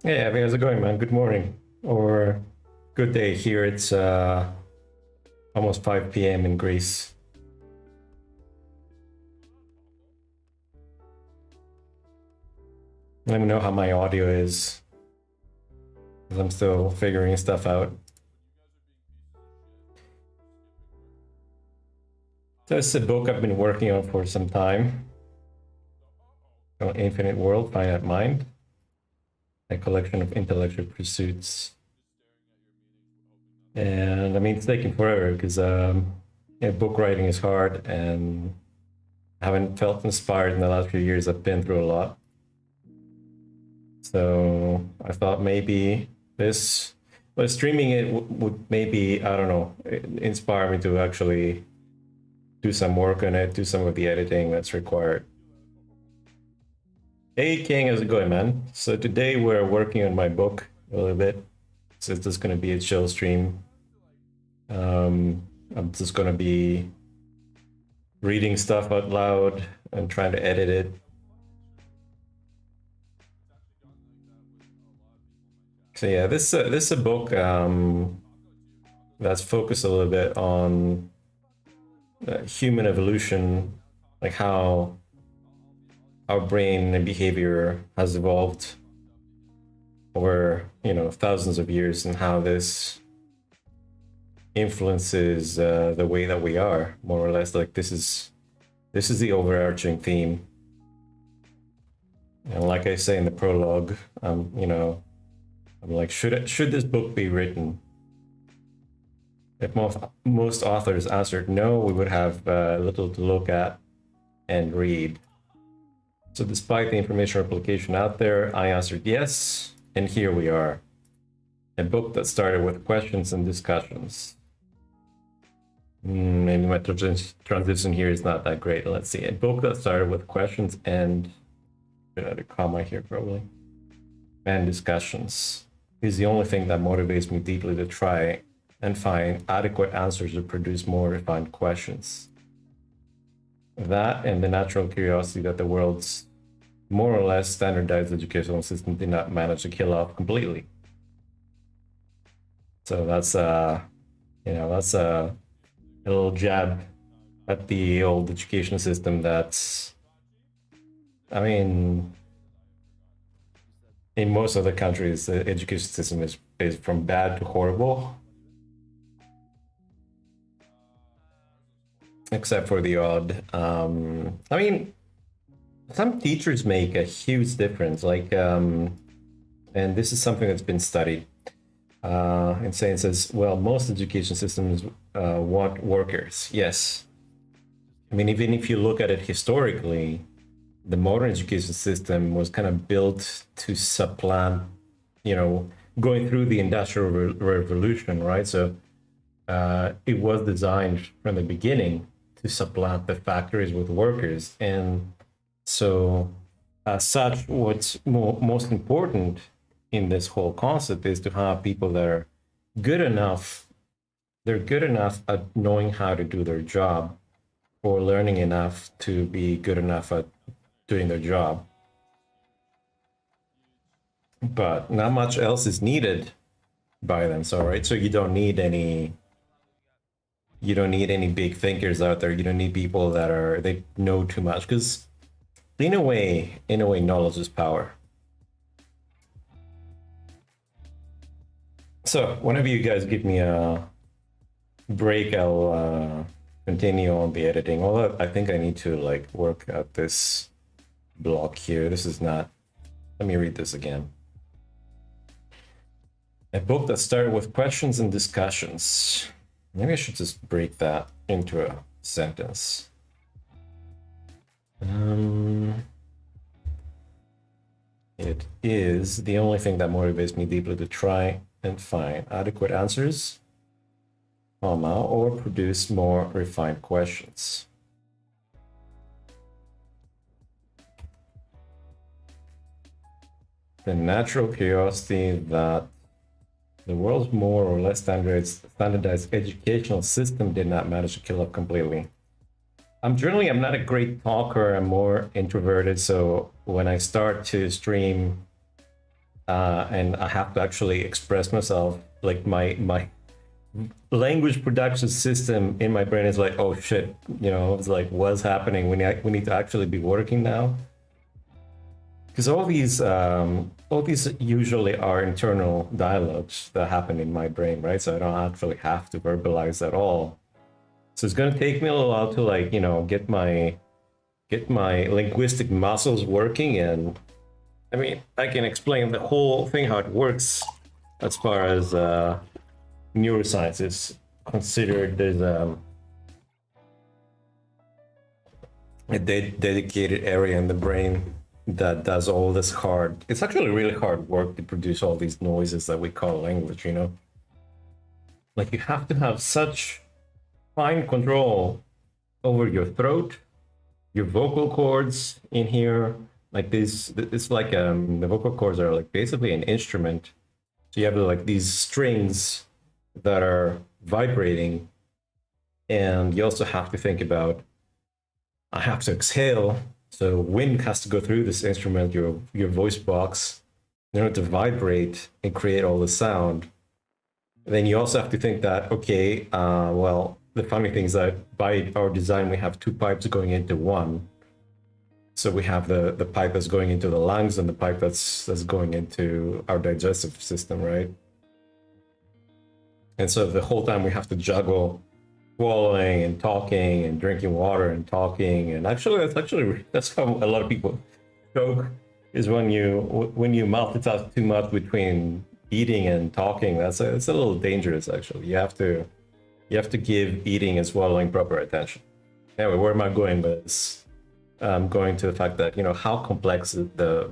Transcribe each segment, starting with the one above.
Yeah, how's it going, man? Good morning or good day here. It's almost 5 p.m. in Greece. Let me know how my audio is, because I'm still figuring stuff out. So it's a book I've been working on for some time called Infinite World, Finite Mind, a collection of intellectual pursuits. And I mean, it's taking forever because yeah, book writing is hard and I haven't felt inspired in the last few years. I've been through a lot. So I thought maybe this, but streaming it would maybe, I don't know, inspire me to actually do some work on it, do some of the editing that's required. Hey King, how's it going, man? So today we're working on my book a little bit. So it's just going to be a chill stream. I'm just going to be reading stuff out loud and trying to edit it. So yeah, this is a book that's focused a little bit on human evolution, like how our brain and behavior has evolved over thousands of years, and how this influences the way that we are, more or less. Like this is the overarching theme, and like I say in the prologue, I'm like, should this book be written? If most authors answered no, we would have little to look at and read. So despite the information replication out there, I answered yes, and here we are. A book that started with questions and discussions. Maybe my transition here is not that great. Let's see. A book that started with questions and, a comma here probably, and discussions is the only thing that motivates me deeply to try and find adequate answers to produce more refined questions. That and the natural curiosity that the world's more or less standardized educational system did not manage to kill off completely. So that's a little jab at the old education system. That's, I mean, in most other countries, the education system is from bad to horrible, except for the odd. I mean, some teachers make a huge difference. Like, and this is something that's been studied. And saying says, well, most education systems want workers. Yes. I mean, even if you look at it historically, the modern education system was kind of built to supplant, going through the industrial revolution, right? So it was designed from the beginning to supplant the factories with workers. And so, as such, what's most important in this whole concept is to have people that are good enough, they're good enough at knowing how to do their job, or learning enough to be good enough at doing their job. But not much else is needed by them. So, right. So you don't need any big thinkers out there. You don't need people they know too much, because in a way, knowledge is power. So whenever you guys give me a break, I'll continue on the editing. Although I think I need to like work out this block here. This is not. Let me read this again. A book that started with questions and discussions. Maybe I should just break that into a sentence. It is the only thing that motivates me deeply to try and find adequate answers, comma, or produce more refined questions. The natural curiosity that the world's more or less standardized educational system did not manage to kill off completely. I'm not a great talker. I'm more introverted. So when I start to stream, and I have to actually express myself. Like my language production system in my brain is like, oh shit, it's like, what's happening? We need to actually be working now, because all these usually are internal dialogues that happen in my brain, right? So I don't actually have to verbalize at all. So it's going to take me a little while to, like, get my linguistic muscles working. And I mean, I can explain the whole thing, how it works, as far as neuroscience is considered. There's a dedicated area in the brain that does all this hard. It's actually really hard work to produce all these noises that we call language. Like, you have to have such fine control over your throat, your vocal cords in here. Like this, it's like the vocal cords are like basically an instrument. So you have like these strings that are vibrating, and you also have to think about, I have to exhale, so wind has to go through this instrument, your voice box, in order to vibrate and create all the sound. And then you also have to think that, okay, well, the funny thing is that by our design we have two pipes going into one. So we have the pipe that's going into the lungs and the pipe that's going into our digestive system, right? And so the whole time we have to juggle swallowing and talking and drinking water and talking. And that's how a lot of people choke, is when you multitask too much between eating and talking. It's a little dangerous, actually. You have to give eating and swallowing proper attention. Anyway, where am I going with this? I'm going to the fact that, how complex the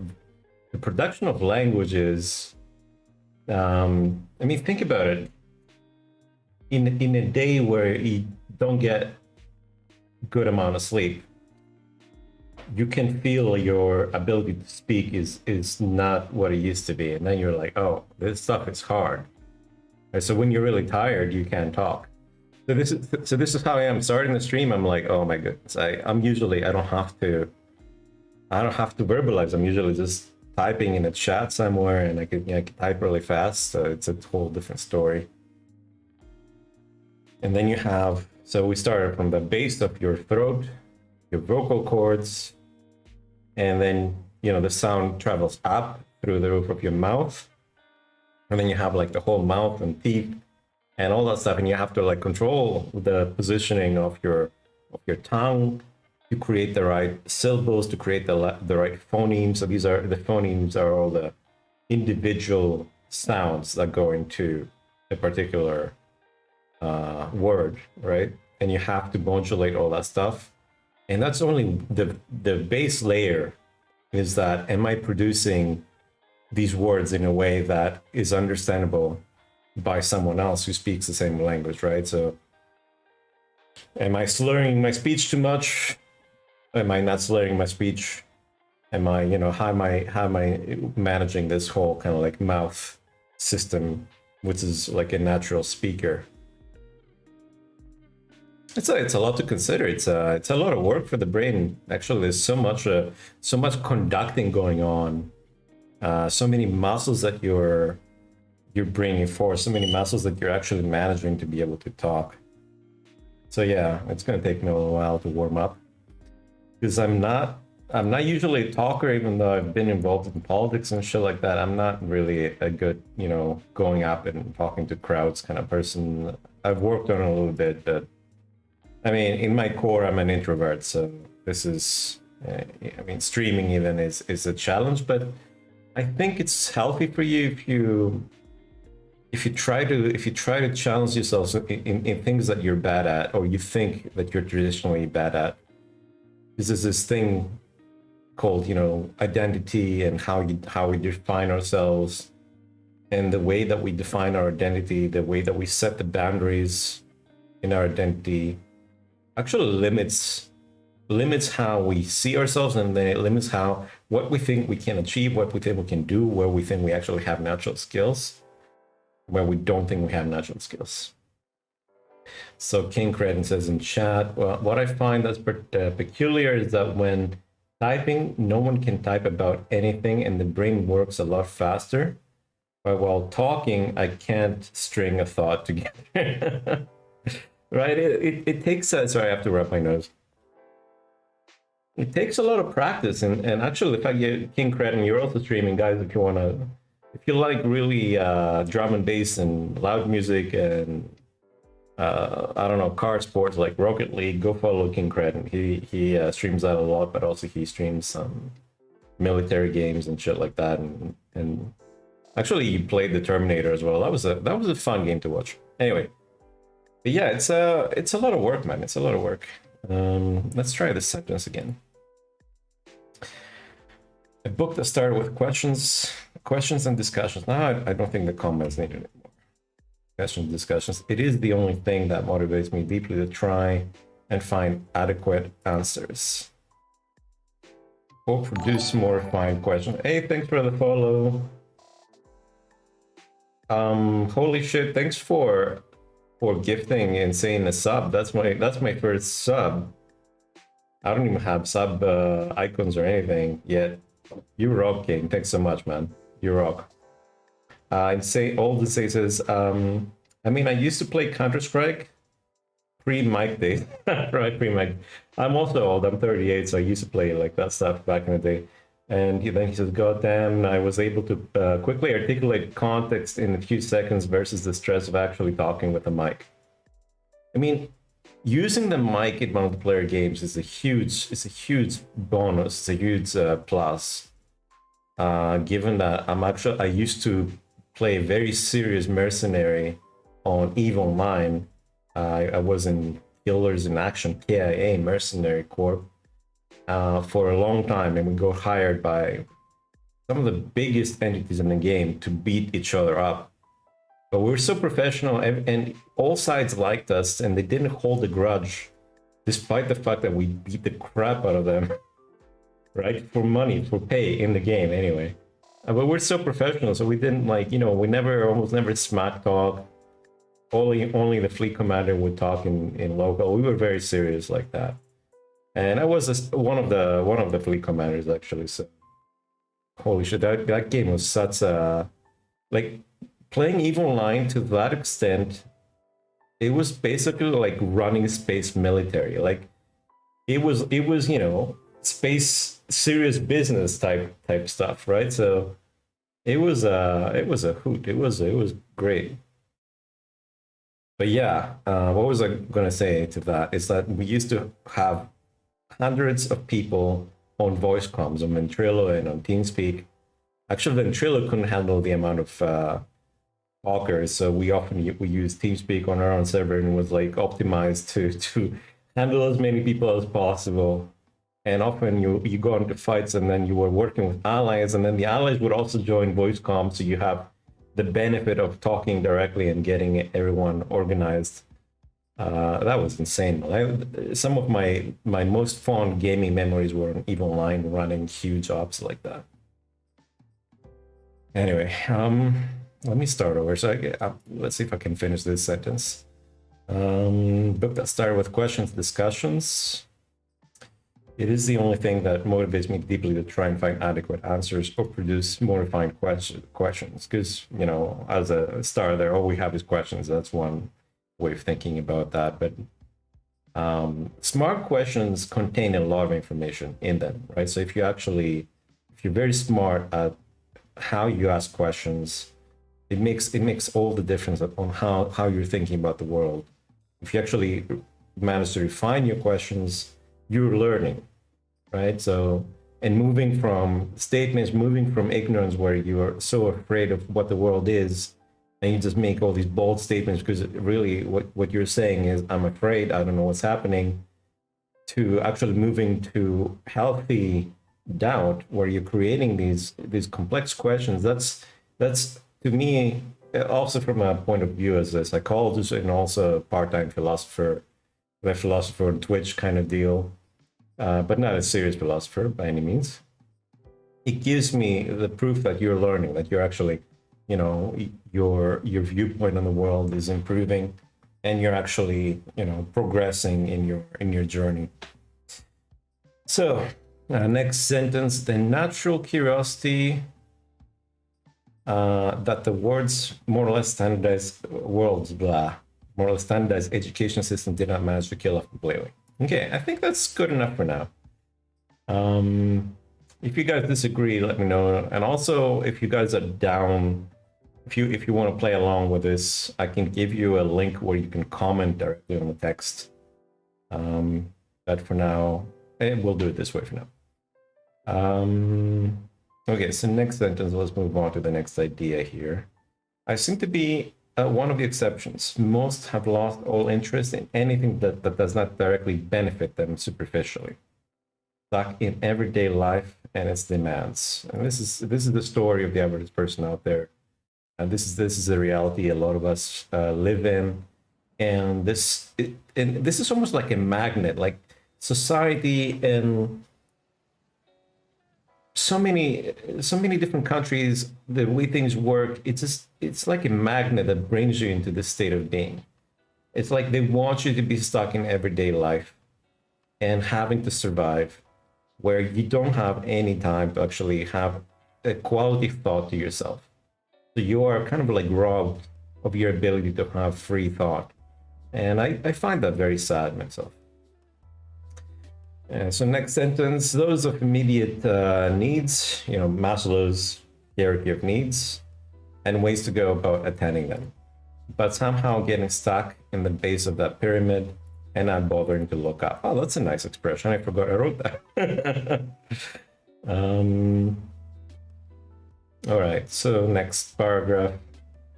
production of language is. I mean, think about it. In a day where you don't get good amount of sleep, you can feel your ability to speak is not what it used to be, and then you're like, oh, this stuff is hard. And so when you're really tired, you can't talk. So this is how I am starting the stream. I'm like, oh my goodness, I don't have to verbalize. I'm usually just typing in a chat somewhere, and I can type really fast. So it's a whole different story. And then so we started from the base of your throat, your vocal cords, and then, the sound travels up through the roof of your mouth. And then you have like the whole mouth and teeth and all that stuff. And you have to like control the positioning of your tongue to create the right syllables, to create the right phonemes. So the phonemes are all the individual sounds that go into a particular word, right? And you have to modulate all that stuff. And that's only the base layer, is that, am I producing these words in a way that is understandable by someone else who speaks the same language, right? So am I slurring my speech too much? Am I not slurring my speech? Am I, how am I managing this whole kind of like mouth system, which is like a natural speaker? It's a lot to consider. It's a lot of work for the brain. Actually, there's so much conducting going on, so many muscles that you're bringing forth, so many muscles that you're actually managing to be able to talk. So yeah, it's going to take me a little while to warm up, because I'm not usually a talker, even though I've been involved in politics and shit like that. I'm not really a good, going up and talking to crowds kind of person. I've worked on it a little bit, but I mean, in my core, I'm an introvert, so this is, I mean, streaming even is a challenge, but I think it's healthy for you if you try to challenge yourself in things that you're bad at, or you think that you're traditionally bad at. This is this thing called, identity, and how we define ourselves, and the way that we define our identity, the way that we set the boundaries in our identity, actually limits how we see ourselves, and then it limits what we think we can achieve, what we think we can do, where we think we actually have natural skills, where we don't think we have natural skills. So King Credden says in chat, well, what I find that's peculiar is that when Typing, no one can type about anything, and the brain works a lot faster. But while talking, I can't string a thought together. Right? It takes, sorry, I have to wrap my nose. It takes a lot of practice. And actually, the fact you King Cred, and you're also streaming, guys, if you want to, if you like really drum and bass and loud music and I don't know, car sports like Rocket League, go follow King Cred. He streams that a lot, but also he streams some military games and shit like that. And actually, he played the Terminator as well. That was a fun game to watch. Anyway, but yeah, it's a lot of work, man. It's a lot of work. Let's try this sentence again. A book that started with questions and discussions. Now I don't think the comments needed anymore. Questions, discussions. It is the only thing that motivates me deeply to try and find adequate answers. Or produce more refined questions. Hey, thanks for the follow. Holy shit! Thanks for gifting and saying a sub. That's my first sub. I don't even have sub icons or anything yet. You rock, King. Thanks so much, man. You rock. I'd say all the says, I mean, I used to play Counter-Strike pre-mic days, right? Pre-mic. I'm also old. I'm 38, so I used to play like that stuff back in the day. And then he says, God damn, I was able to quickly articulate context in a few seconds versus the stress of actually talking with a mic. I mean, using the mic in multiplayer games is a huge bonus. It's a huge plus. Given that I used to play a very serious mercenary on EVE Online. I was in Killers in Action, KIA, Mercenary Corps, for a long time, and we got hired by some of the biggest entities in the game to beat each other up. But we were so professional, and all sides liked us, and they didn't hold a grudge, despite the fact that we beat the crap out of them, right? For money, for pay in the game, anyway. But we're so professional, so we didn't we almost never smack talk. Only the fleet commander would talk in local. We were very serious like that. And I was one of the fleet commanders, actually. So holy shit, that game was such a, like, playing EVE Online to that extent. It was basically like running space military. Like it was space serious business type stuff, right? So it was a hoot. It was great. But yeah, what was I gonna say to that is that we used to have hundreds of people on voice comms on Ventrilo and on TeamSpeak. Actually, Ventrilo couldn't handle the amount of talkers, so we used TeamSpeak on our own server, and it was like optimized to handle as many people as possible. And often you go into fights, and then you were working with allies, and then the allies would also join voice comms, so you have the benefit of talking directly and getting everyone organized. That was insane. Some of my most fond gaming memories were on EVE Online, running huge ops like that. Anyway, let me start over. So let's see if I can finish this sentence. Book that started with questions, discussions. It is the only thing that motivates me deeply to try and find adequate answers or produce more refined questions. Because, as a star there, all we have is questions. That's one way of thinking about that. But smart questions contain a lot of information in them, right? So if you're very smart at how you ask questions, it makes all the difference on how you're thinking about the world. If you actually manage to refine your questions, you're learning, right? So, and moving from ignorance where you are so afraid of what the world is, and you just make all these bold statements because really what you're saying is, I'm afraid, I don't know what's happening, to actually moving to healthy doubt where you're creating these complex questions. That's to me, also from a point of view as a psychologist and also a part-time philosopher, a philosopher on Twitch kind of deal, but not a serious philosopher by any means. It gives me the proof that you're learning, that you're actually, your viewpoint on the world is improving, and you're actually, progressing in your journey. So Next sentence, the natural curiosity that the words more or less standardized more or less standardized education system did not manage to kill off completely. Okay, I think that's good enough for now. If you guys disagree, let me know. And also, if you guys are down, if you want to play along with this, I can give you a link where you can comment directly on the text. But for now, we'll do it this way for now. Okay, so next sentence, let's move on to the next idea here. I seem to be one of the exceptions. Most have lost all interest in anything that does not directly benefit them superficially, stuck in everyday life and its demands. And this is the story of the average person out there. And this is the reality a lot of us live in. And this is almost like a magnet, like society and so many different countries, the way things work, it's like a magnet that brings you into this state of being. It's like they want you to be stuck in everyday life and having to survive, where you don't have any time to actually have a quality thought to yourself. So you are kind of like robbed of your ability to have free thought. And I find that very sad myself. So next sentence, those of immediate needs, Maslow's hierarchy of needs, and ways to go about attending them, but somehow getting stuck in the base of that pyramid and not bothering to look up. Oh, that's a nice expression. I forgot I wrote that. All right, so next paragraph.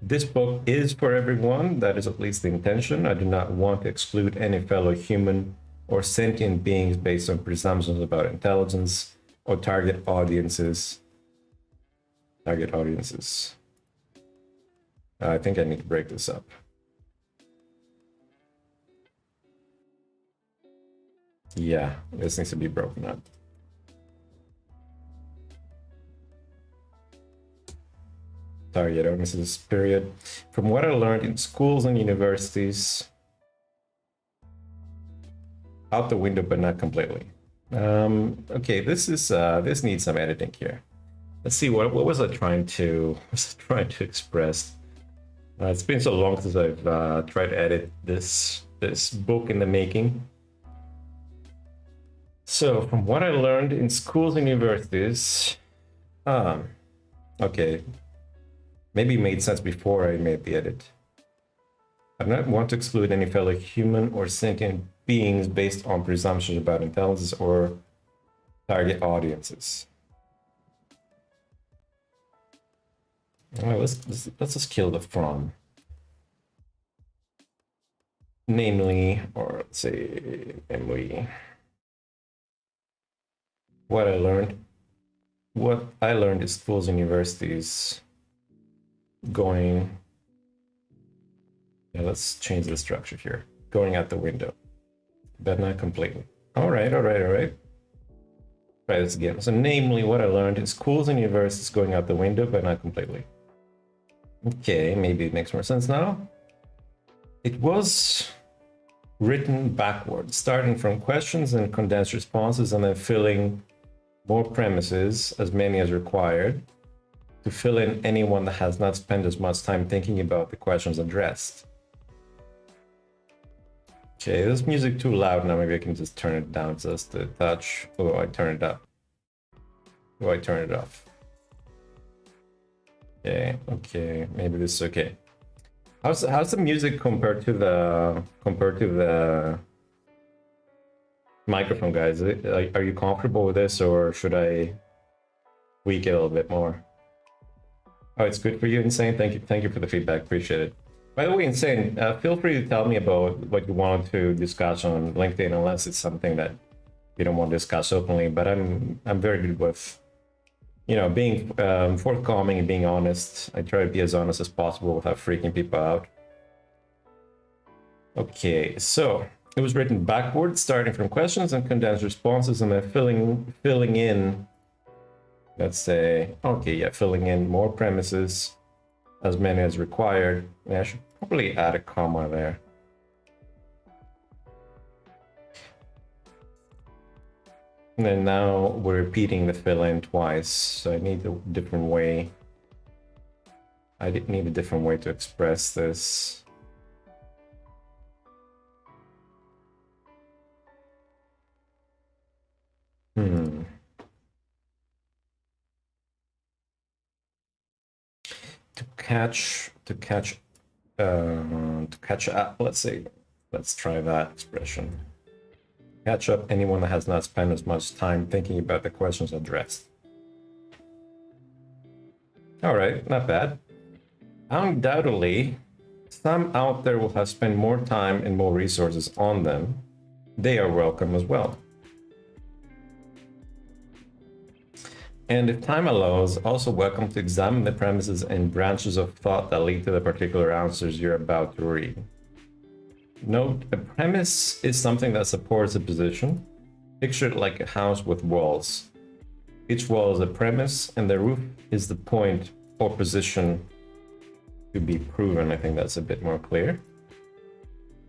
This book is for everyone. That is at least the intention. I do not want to exclude any fellow human or sentient beings based on presumptions about intelligence or target audiences. I think I need to break this up. Yeah, this needs to be broken up. Target audiences, period. From what I learned in schools and universities, out the window, but not completely. Okay, this needs some editing here. Let's see, what was I trying to express? It's been so long since I've tried to edit this book in the making. So from what I learned in schools and universities, okay, maybe it made sense before I made the edit. I do not want to exclude any fellow human or sentient beings based on presumptions about intelligence or target audiences. All right, let's just kill the from. Namely, or let's say Emily. What I learned in schools and universities going. Yeah, let's change the structure here. Going out the window, but not completely. All right. Try this again. So namely, what I learned in schools and universities going out the window, but not completely. Okay, maybe it makes more sense now. It was written backwards, starting from questions and condensed responses, and then filling more premises, as many as required, to fill in anyone that has not spent as much time thinking about the questions addressed. Okay, this music too loud now. Maybe I can just turn it down just a touch. Oh, I turn it up. Oh, I turn it off. Okay, maybe this is okay. How's the music compared to the microphone, guys? Are you comfortable with this, or should I tweak it a little bit more? Oh, it's good for you, Insane. Thank you for the feedback. Appreciate it. By the way, Insane, feel free to tell me about what you want to discuss on LinkedIn, unless it's something that you don't want to discuss openly. But I'm very good with, being forthcoming and being honest. I try to be as honest as possible without freaking people out. Okay, so it was written backwards, starting from questions and condensed responses, and then filling in. Let's say, okay, yeah, filling in more premises, as many as required. Yeah, I should probably add a comma there. And now we're repeating the fill-in twice, so I need a different way. I did need a different way to express this. To catch up, let's try that expression. Catch up anyone that has not spent as much time thinking about the questions addressed. All right, not bad. Undoubtedly, some out there will have spent more time and more resources on them. They are welcome as well. And if time allows, also welcome to examine the premises and branches of thought that lead to the particular answers you're about to read. Note, a premise is something that supports a position. Picture it like a house with walls. Each wall is a premise, and the roof is the point or position to be proven. I think that's a bit more clear.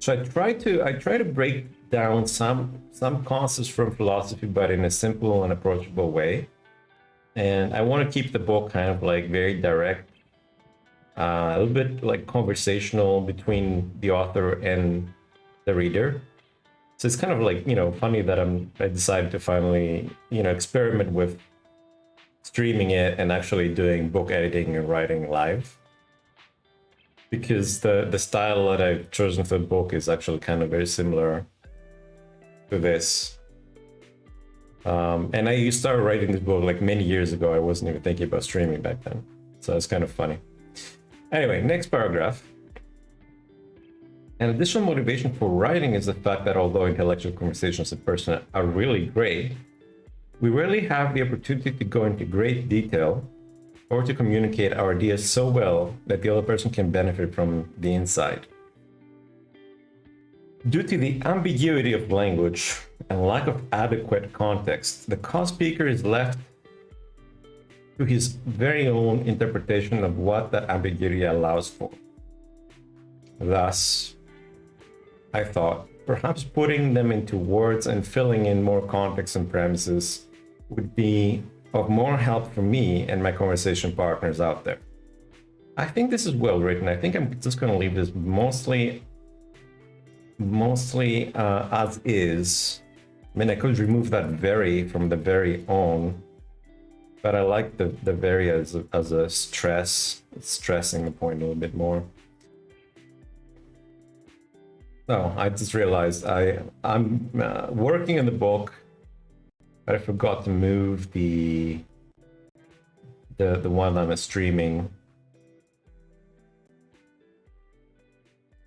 So I try to break down some concepts from philosophy, but in a simple and approachable way. And I want to keep the book kind of like very direct, a little bit like conversational between the author and the reader. So it's kind of like, funny that I decided to finally, experiment with streaming it and actually doing book editing and writing live. Because the style that I've chosen for the book is actually kind of very similar to this. And I started writing this book like many years ago. I wasn't even thinking about streaming back then. So it's kind of funny. Anyway, next paragraph. An additional motivation for writing is the fact that although intellectual conversations in person are really great, we rarely have the opportunity to go into great detail or to communicate our ideas so well that the other person can benefit from the insight. Due to the ambiguity of language and lack of adequate context, the co-speaker is left to his very own interpretation of what that ambiguity allows for. Thus, I thought, perhaps putting them into words and filling in more context and premises would be of more help for me and my conversation partners out there. I think this is well written. I think I'm just going to leave this mostly as is. I mean, I could remove that very from the very on, but I like the very as a stressing the point a little bit more. Oh, I just realized I'm working on the book, but I forgot to move the one I'm streaming.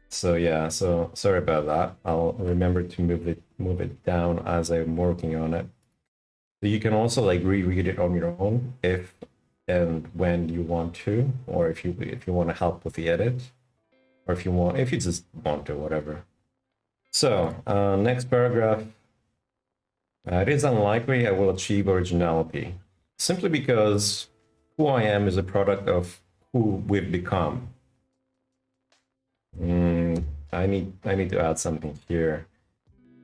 So yeah, so sorry about that. I'll remember to move it down as I'm working on it. So you can also like reread it on your own if and when you want to, or if you want to help with the edit, or if you just want to, whatever. So next paragraph. It is unlikely I will achieve originality, simply because who I am is a product of who we've become. I need to add something here.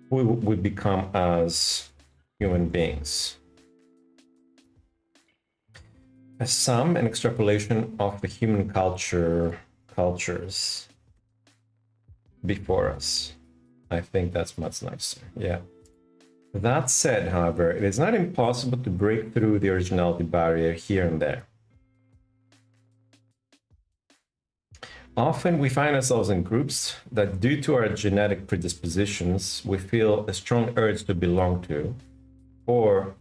Who we become as human beings. A sum and extrapolation of the human cultures before us. I think that's much nicer. Yeah. That said, however, it is not impossible to break through the originality barrier here and there. Often we find ourselves in groups that, due to our genetic predispositions, we feel a strong urge to belong to, or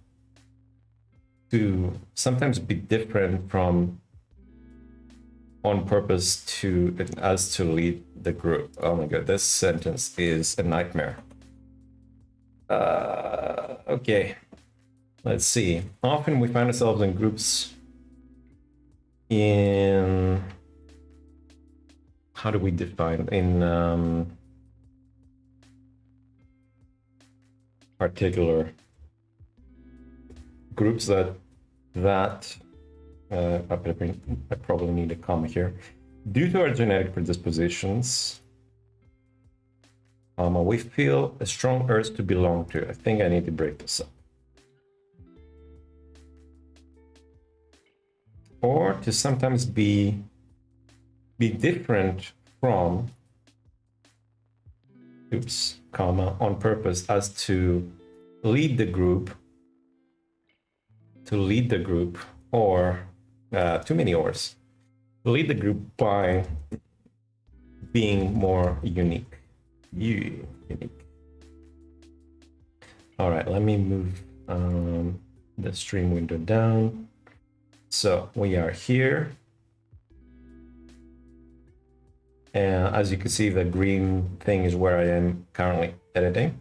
to sometimes be different from on purpose to lead the group. Oh my god, this sentence is a nightmare. Okay, let's see. Often we find ourselves in groups in, how do we define, in particular groups that I probably need a comma here. Due to our genetic predispositions, we feel a strong urge to belong to. I think I need to break this up. or to sometimes be different from, comma, on purpose, as to lead the group, or too many ors, lead the group by being more unique. Unique. All right, let me move the stream window down. So we are here. And as you can see, the green thing is where I am currently editing.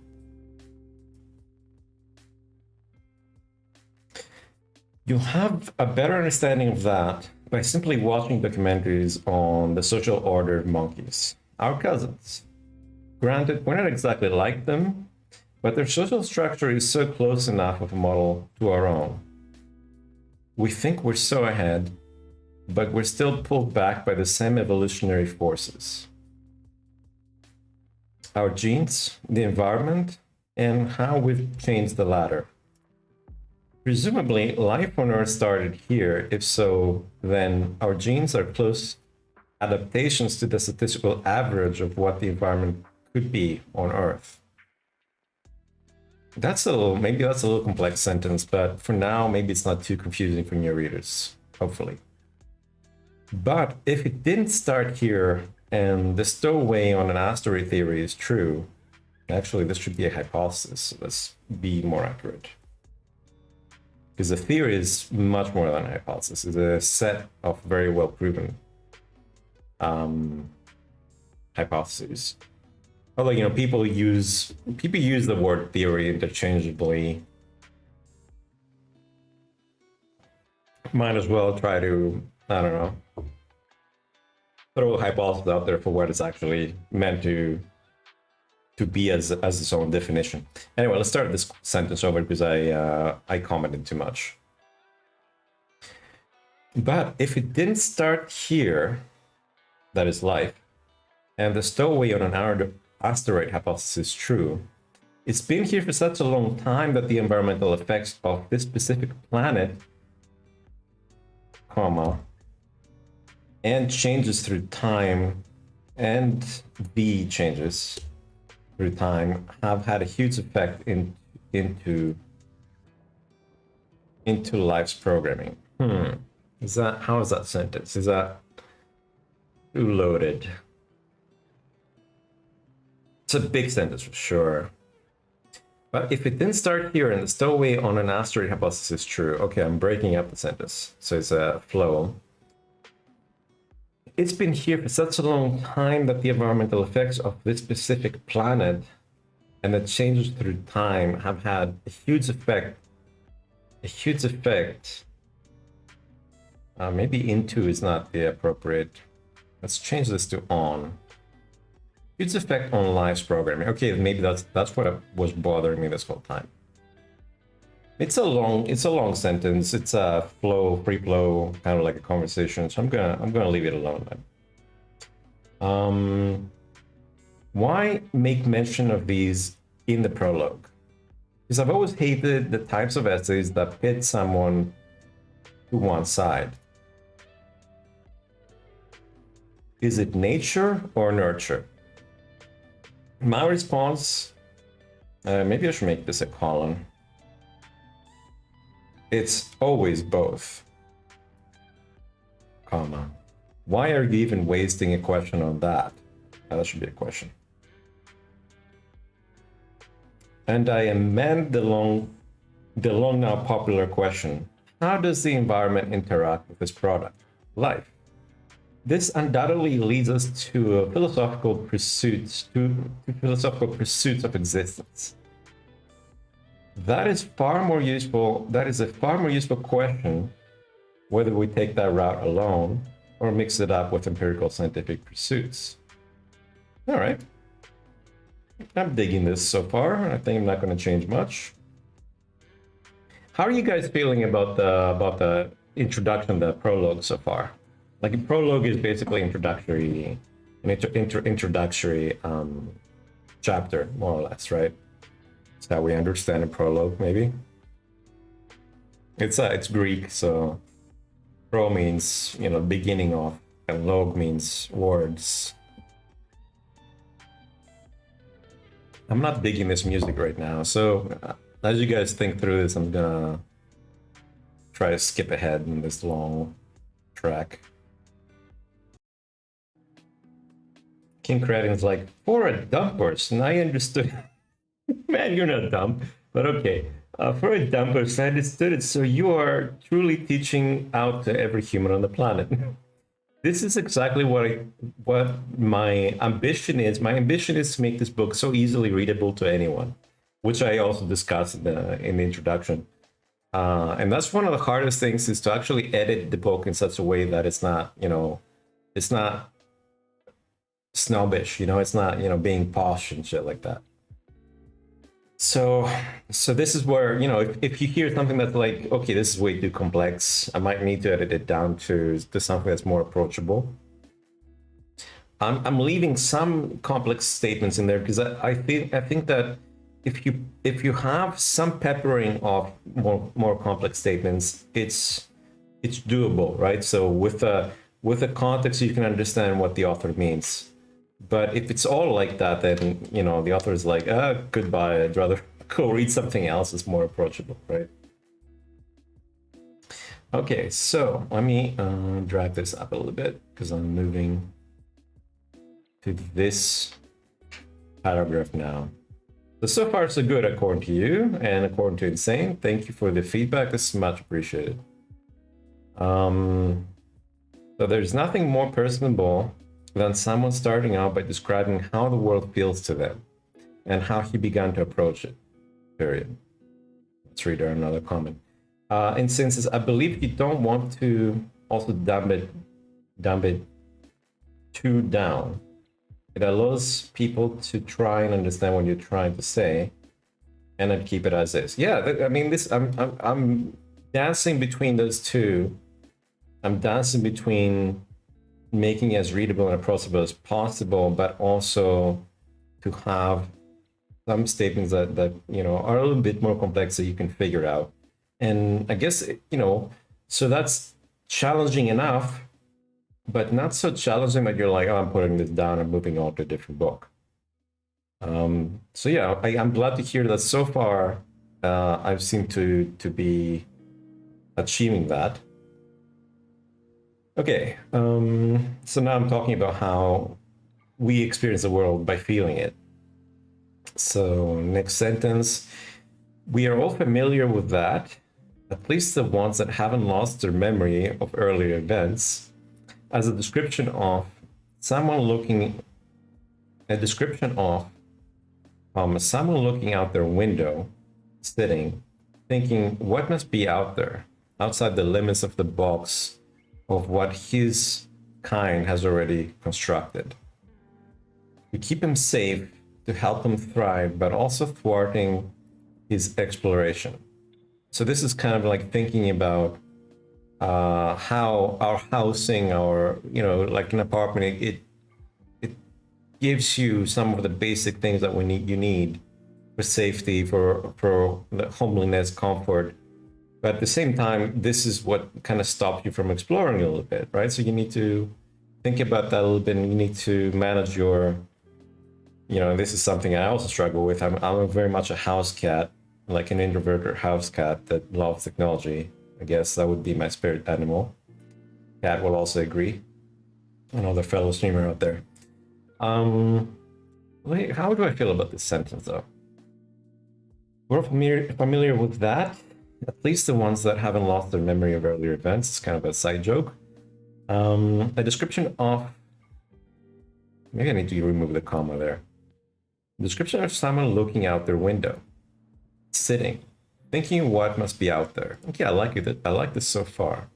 You'll have a better understanding of that by simply watching documentaries on the social order of monkeys, our cousins. Granted, we're not exactly like them, but their social structure is so close enough of a model to our own. We think we're so ahead, but we're still pulled back by the same evolutionary forces. Our genes, the environment, and how we've changed the latter. Presumably, life on Earth started here. If so, then our genes are close adaptations to the statistical average of what the environment could be on Earth. Maybe that's a little complex sentence, but for now, maybe it's not too confusing for new readers, hopefully. But if it didn't start here and the stowaway on an asteroid theory is true, actually, this should be a hypothesis. So let's be more accurate. Because the theory is much more than a hypothesis. It's a set of very well proven hypotheses. Although, people use the word theory interchangeably. Might as well try to, I don't know, throw a hypothesis out there for what it's actually meant to be as its own definition. Anyway, let's start this sentence over because I commented too much. But if it didn't start here, that is life, and the stowaway on an asteroid hypothesis is true, it's been here for such a long time that the environmental effects of this specific planet, comma, and changes through time, and the changes through time have had a huge effect into life's programming. How is that sentence? Is that too loaded? It's a big sentence for sure. But if it didn't start here and the stowaway on an asteroid hypothesis is true, okay, I'm breaking up the sentence, so it's a flow. It's been here for such a long time that the environmental effects of this specific planet and the changes through time have had a huge effect. Maybe into is not the appropriate. Let's change this to on. Huge effect on life's programming. Okay, maybe that's what was bothering me this whole time. It's a long sentence. It's a free flow, kind of like a conversation. So I'm gonna leave it alone then. Why make mention of these in the prologue? Because I've always hated the types of essays that pit someone to one side. Is it nature or nurture? My response, maybe I should make this a column. It's always both, comma. Why are you even wasting a question on that? That should be a question. And I amend the long now popular question. How does the environment interact with this product, life? This undoubtedly leads us to philosophical pursuits of existence. That is a far more useful question, whether we take that route alone or mix it up with empirical scientific pursuits. All right. I'm digging this so far. I think I'm not going to change much. How are you guys feeling about the introduction, the prologue so far? Like, a prologue is basically introductory chapter, more or less, right? That's how we understand a prologue, maybe. It's Greek, so Pro means, beginning of, and log means words. I'm not digging this music right now, so as you guys think through this, I'm gonna try to skip ahead in this long track. King Kraden's like, for a dumb person, I understood. Man, you're not dumb, but okay. For a dumb person, I understood it. So you are truly teaching out to every human on the planet. This is exactly what my ambition is. My ambition is to make this book so easily readable to anyone, which I also discussed in the introduction. And that's one of the hardest things, is to actually edit the book in such a way that it's not, it's not snobbish, it's not, being posh and shit like that. So this is where, if you hear something that's like, okay, this is way too complex, I might need to edit it down to something that's more approachable. I'm leaving some complex statements in there because I think that if you have some peppering of more complex statements, it's doable, right? So with a context, you can understand what the author means. But if it's all like that, then the author is like, goodbye. I'd rather go read something else that's more approachable, right? Okay, so let me drag this up a little bit because I'm moving to this paragraph now. So far so good according to you and according to Insane. Thank you for the feedback. This is much appreciated. So there's nothing more personable than someone starting out by describing how the world feels to them and how he began to approach it, period. Let's read another comment. Insane says, I believe you don't want to also dumb it too down. It allows people to try and understand what you're trying to say, and then keep it as is. Yeah, I mean, I'm dancing between those two. I'm dancing between making it as readable and approachable as possible, but also to have some statements that are a little bit more complex so you can figure out. And I guess so that's challenging enough, but not so challenging that you're like, oh, I'm putting this down and moving on to a different book. So yeah, I'm glad to hear that so far I've seemed to be achieving that. Okay, so now I'm talking about how we experience the world by feeling it. So next sentence, we are all familiar with that, at least the ones that haven't lost their memory of earlier events, as a description of someone looking out their window, sitting, thinking, what must be out there, outside the limits of the box of what his kind has already constructed. We keep him safe to help him thrive, but also thwarting his exploration. So this is kind of like thinking about how our housing, or like an apartment, it gives you some of the basic things that you need for safety, for the homeliness, comfort. But at the same time, this is what kind of stops you from exploring a little bit, right? So you need to think about that a little bit, and you need to manage your, this is something I also struggle with. I'm very much a house cat, like an introverted house cat that loves technology. I guess that would be my spirit animal. Cat will also agree. Another fellow streamer out there. How do I feel about this sentence though? We're familiar with that. At least the ones that haven't lost their memory of earlier events. It's kind of a side joke. A description of... Maybe I need to remove the comma there. Description of someone looking out their window. Sitting. Thinking what must be out there. Okay, I like it. I like this so far.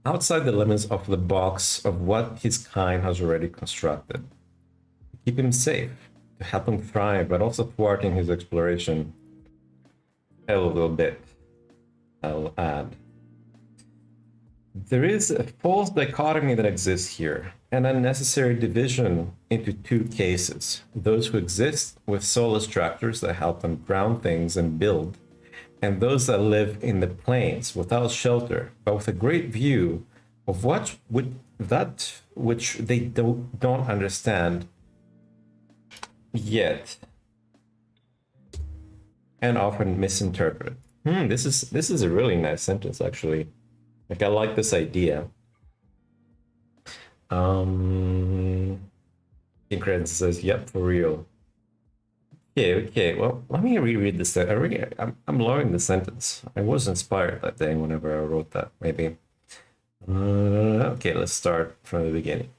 Outside the limits of the box of what his kind has already constructed. Keep him safe. To help him thrive, but also thwarting his exploration. A little bit, I'll add. There is a false dichotomy that exists here, an unnecessary division into two cases. Those who exist with soulless structures that help them ground things and build, and those that live in the plains without shelter, but with a great view of that which they don't understand yet, and often misinterpret. This is a really nice sentence, actually. Like, I like this idea. Incredible says, "Yep, for real." Okay. Well, let me reread this. I'm lowering the sentence. I was inspired that day whenever I wrote that. Maybe. Okay, let's start from the beginning.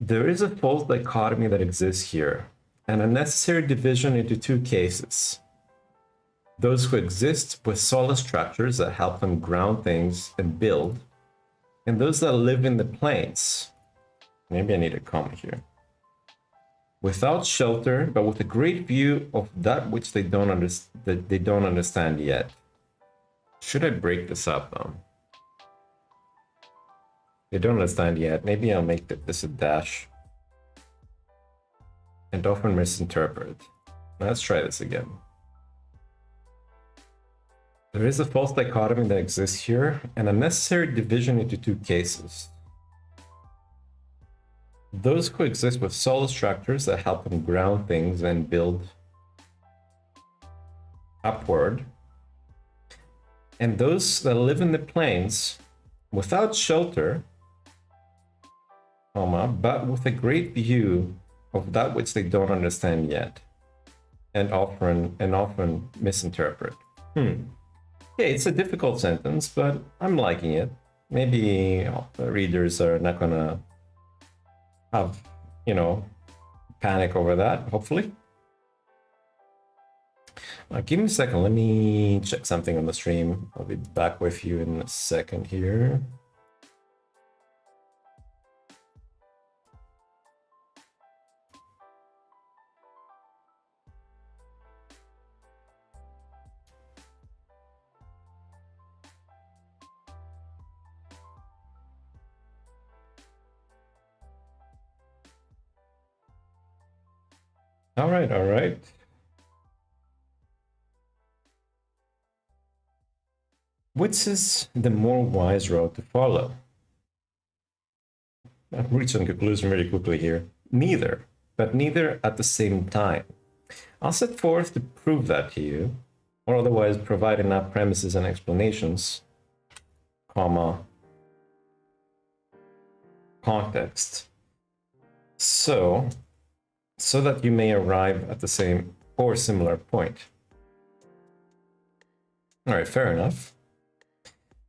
There is a false dichotomy that exists here, an unnecessary division into two cases. Those who exist with solid structures that help them ground things and build, and those that live in the plains. Maybe I need a comma here. Without shelter, but with a great view of that which they don't understand yet. Should I break this up though? They don't understand yet. Maybe I'll make this a dash. And often misinterpret. Let's try this again. There is a false dichotomy that exists here, an unnecessary division into two cases. Those who exist with solid structures that help them ground things and build upward, and those that live in the plains without shelter, but with a great view of that which they don't understand yet, and often misinterpret. Okay, it's a difficult sentence, but I'm liking it. Maybe readers are not gonna have, panic over that, hopefully. Give me a second. Let me check something on the stream. I'll be back with you in a second here. All right. Which is the more wise road to follow? I'm reaching a conclusion really quickly here. Neither, but neither at the same time. I'll set forth to prove that to you, or otherwise provide enough premises and explanations, context, so that you may arrive at the same or similar point. All right, fair enough.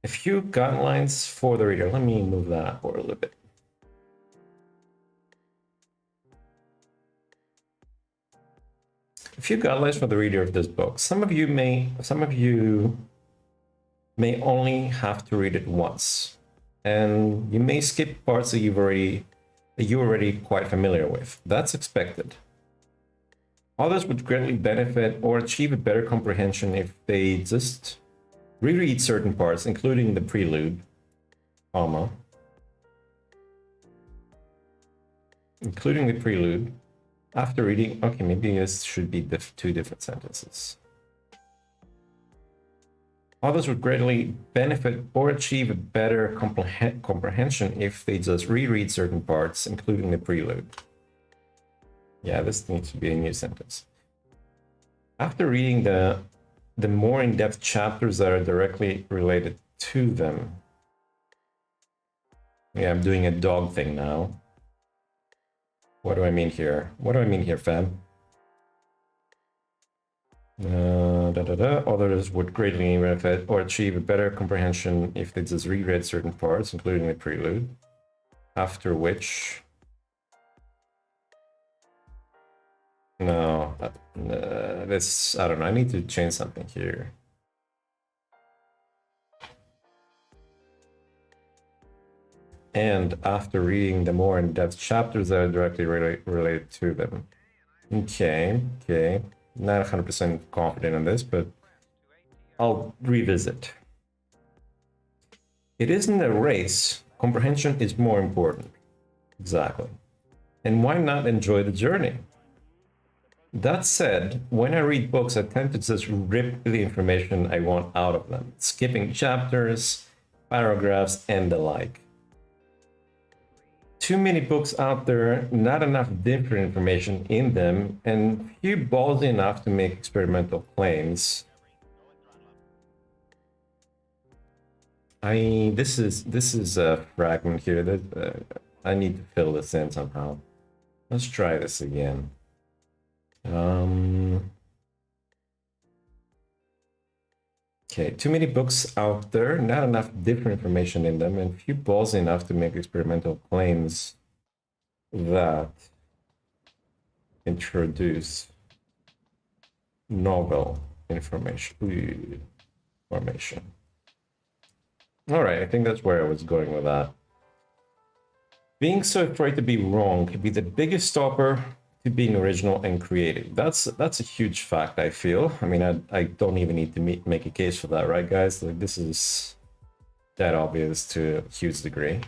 A few guidelines for the reader. Let me move that forward a little bit. A few guidelines for the reader of this book. Some of you may only have to read it once, and you may skip parts that you're already quite familiar with. That's expected. Others would greatly benefit or achieve a better comprehension if they just reread certain parts, including the prelude, after reading. Okay, maybe this should be two different sentences. Others would greatly benefit or achieve a better comprehension if they just reread certain parts, including the prelude. Yeah, this needs to be a new sentence. After reading the more in-depth chapters that are directly related to them. Yeah, I'm doing a dog thing now. What do I mean here? Fam? Others would greatly benefit or achieve a better comprehension if they just reread certain parts, including the prelude. After which... No, this, I don't know, I need to change something here. And after reading the more in-depth chapters that are directly related to them. Okay. Not 100% confident on this, but I'll revisit. It isn't a race. Comprehension is more important. Exactly. And why not enjoy the journey? That said, when I read books, I tend to just rip the information I want out of them, skipping chapters, paragraphs, and the like. Too many books out there, not enough different information in them, and few ballsy enough to make experimental claims. This is a fragment here that I need to fill this in somehow. Let's try this again. Okay, too many books out there, not enough different information in them, and few balls enough to make experimental claims that introduce novel information. All right, I think that's where I was going with that. Being so afraid to be wrong could be the biggest stopper to being original and creative. That's a huge fact, I feel. I mean, I don't even need to make a case for that, right, guys? Like, this is that obvious to a huge degree.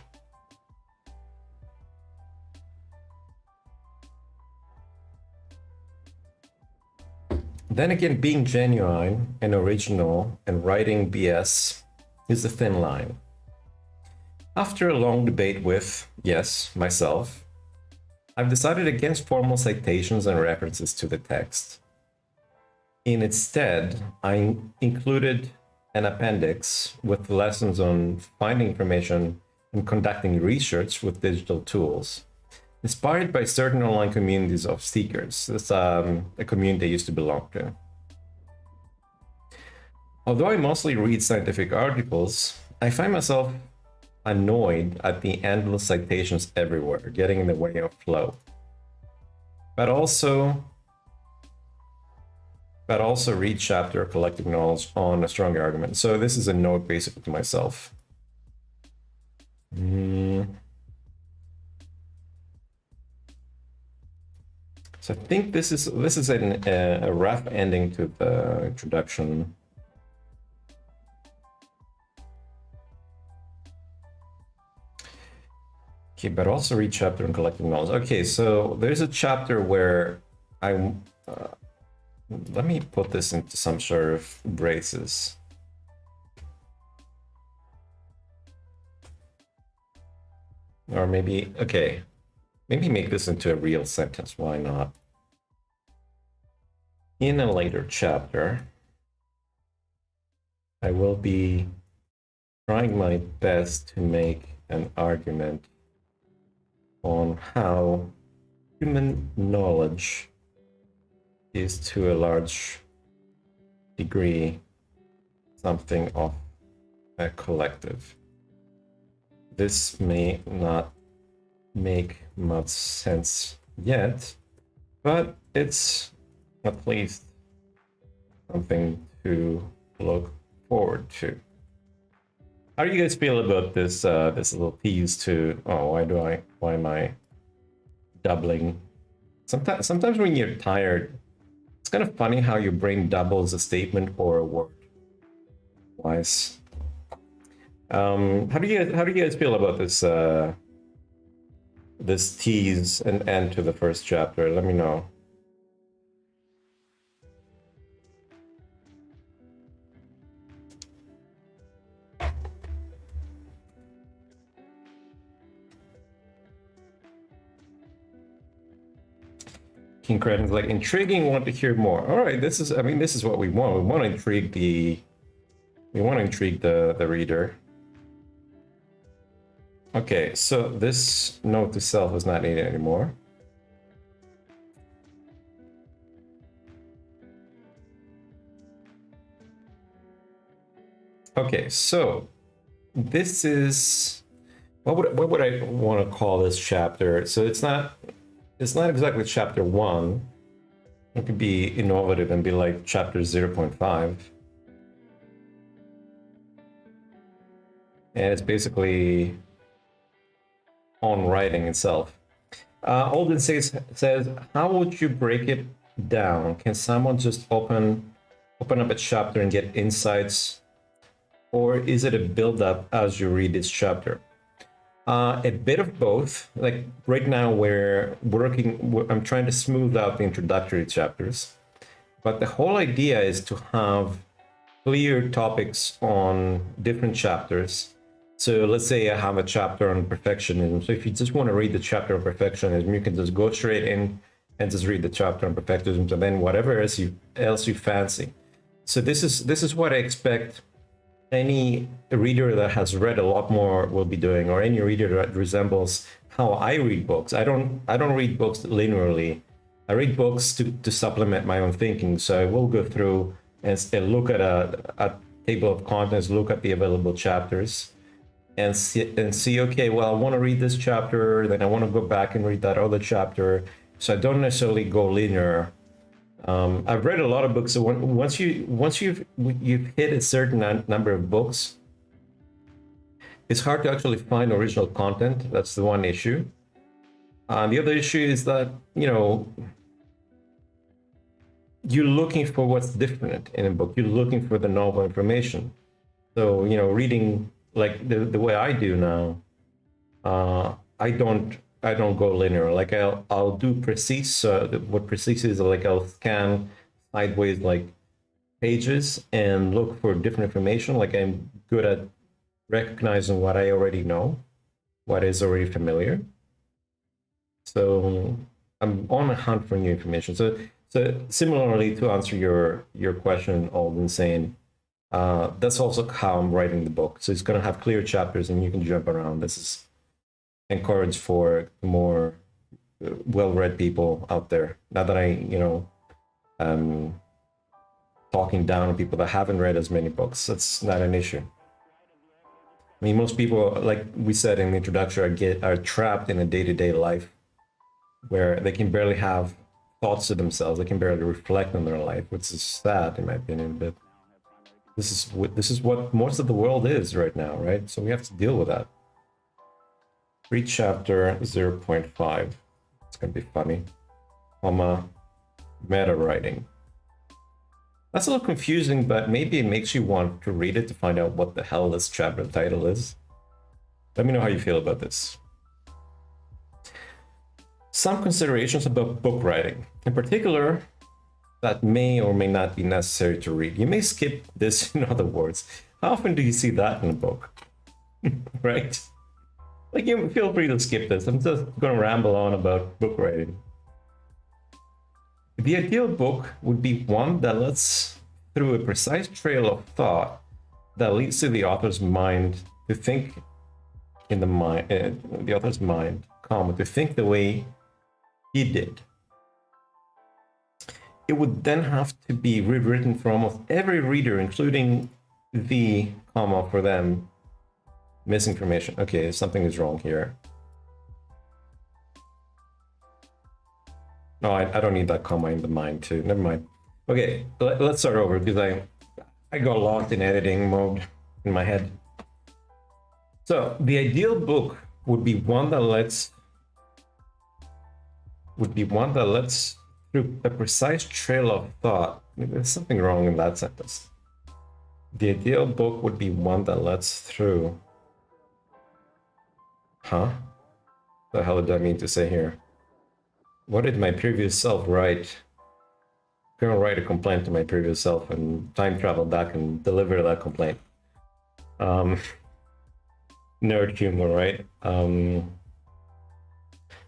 Then again, being genuine and original and writing BS is a thin line. After a long debate with, yes, myself, I've decided against formal citations and references to the text. Instead, I included an appendix with lessons on finding information and conducting research with digital tools, inspired by certain online communities of seekers. That's a community I used to belong to. Although I mostly read scientific articles, I find myself annoyed at the endless citations everywhere, getting in the way of flow. But also read chapter collecting knowledge on a strong argument. So this is a note basically to myself. So I think this is a rough ending to the introduction. Okay, but also read chapter on collecting knowledge. Okay, so there's a chapter where let me put this into some sort of braces. Or maybe, okay, maybe make this into a real sentence, why not? In a later chapter, I will be trying my best to make an argument on how human knowledge is to a large degree something of a collective. This may not make much sense yet, but it's at least something to look forward to. How do you guys feel about this this little tease to, oh, why am I doubling? Sometimes when you're tired, it's kind of funny how your brain doubles a statement or a word. Wise. How do you guys feel about this this tease and end to the first chapter? Let me know. King Credden's like, intriguing, want to hear more. All right, this is what we want. We want to intrigue the reader. Okay, so this note to self is not needed anymore. Okay, so this is what would I want to call this chapter? So it's not exactly chapter 1. It could be innovative and be like chapter 0.5. And it's basically on writing itself. Alden says, how would you break it down? Can someone just open up a chapter and get insights? Or is it a build-up as you read this chapter? A bit of both. Like right now, I'm trying to smooth out the introductory chapters, but the whole idea is to have clear topics on different chapters. So let's say I have a chapter on perfectionism. So if you just want to read the chapter on perfectionism, you can just go straight in and just read the chapter on perfectionism, and then whatever else you fancy. So this is what I expect any reader that has read a lot more will be doing, or any reader that resembles how I read books. I don't read books linearly. I read books to supplement my own thinking. So I will go through and look at a table of contents, look at the available chapters, and see, okay, well, I want to read this chapter, then I want to go back and read that other chapter. So I don't necessarily go linear. I've read a lot of books. So once you've hit a certain number of books, it's hard to actually find original content. That's the one issue. The other issue is that, you're looking for what's different in a book. You're looking for the novel information. So, reading like the way I do now, I don't go linear. Like I'll do precise. What precise is, like I'll scan sideways like pages and look for different information. Like I'm good at recognizing what I already know, what is already familiar. So I'm on a hunt for new information. So similarly, to answer your question, Alden, saying that's also how I'm writing the book. So it's going to have clear chapters, and you can jump around. This is encouraged for more well-read people out there. Not that talking down on people that haven't read as many books. That's not an issue. I mean, most people, like we said in the introduction, are trapped in a day-to-day life where they can barely have thoughts to themselves. They can barely reflect on their life, which is sad in my opinion. But this is what most of the world is right now, right? So we have to deal with that. Read chapter 0.5. It's gonna be funny. Meta writing. That's a little confusing, but maybe it makes you want to read it to find out what the hell this chapter title is. Let me know how you feel about this. Some considerations about book writing. In particular, that may or may not be necessary to read. You may skip this, in other words. How often do you see that in a book? Right? Like, you feel free to skip this. I'm just going to ramble on about book writing. The ideal book would be one that lets through a precise trail of thought that leads to the author's mind to think in the author's mind, to think the way he did. It would then have to be rewritten for almost every reader, including the for them misinformation. Okay, something is wrong here. No, I don't need that comma in the mind too. Never mind. Okay, let's start over because I got lost in editing mode in my head. So the ideal book would be one that lets through a precise trail of thought. There's something wrong in that sentence. The ideal book would be one that lets through. Huh? The hell did I mean to say here? What did my previous self write? I'm gonna write a complaint to my previous self and time travel back and deliver that complaint. Nerd humor, right?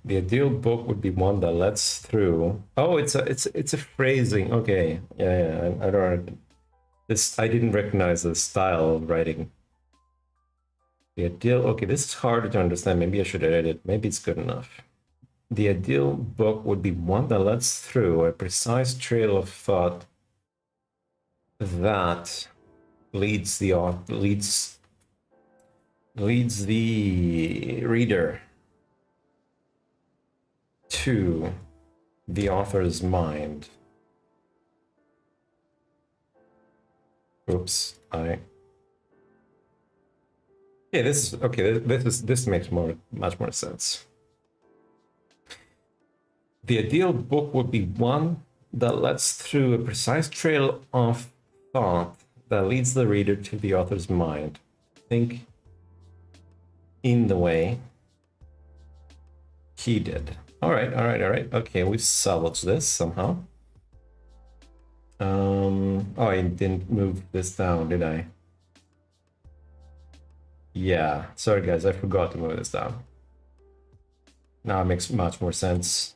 The ideal book would be one that lets through. Oh, it's a phrasing. Okay, yeah. I don't. I didn't recognize the style of writing. The ideal. Okay, this is harder to understand. Maybe I should edit it. Maybe it's good enough. The ideal book would be one that lets through a precise trail of thought that leads the reader to the author's mind. Oops, yeah, this is okay. This makes much more sense. The ideal book would be one that lets through a precise trail of thought that leads the reader to the author's mind. Think in the way he did. All right, all right, all right. Okay, we've salvaged this somehow. Oh, I didn't move this down, did I? Yeah, sorry guys, I forgot to move this down. Now it makes much more sense.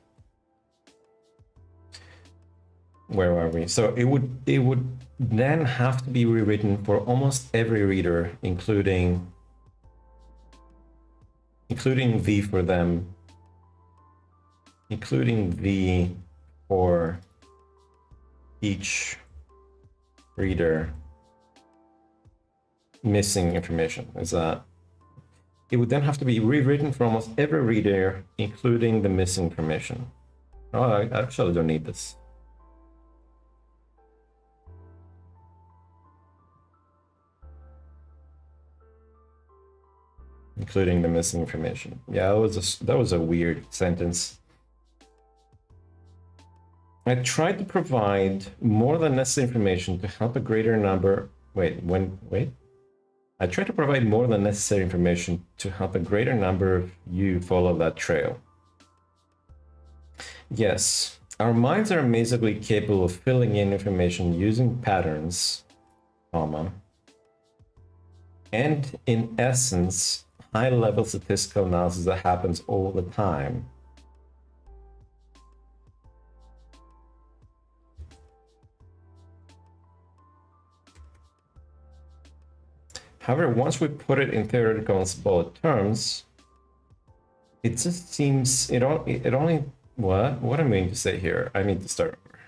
Where are we? So it would then have to be rewritten for almost every reader, including V for them, including V for each reader missing information. Is that it would then have to be rewritten for almost every reader, including the missing information. Oh, I actually don't need this. Including the missing information. Yeah, that was a weird sentence. I tried to provide more than necessary information to help a greater number. Wait. I tried to provide more than necessary information to help a greater number of you follow that trail. Yes, our minds are amazingly capable of filling in information using patterns, comma, and in essence, high-level statistical analysis that happens all the time. However, once we put it in theoretical and symbolic terms, it just seems it only what am I going to say here? I need to start over.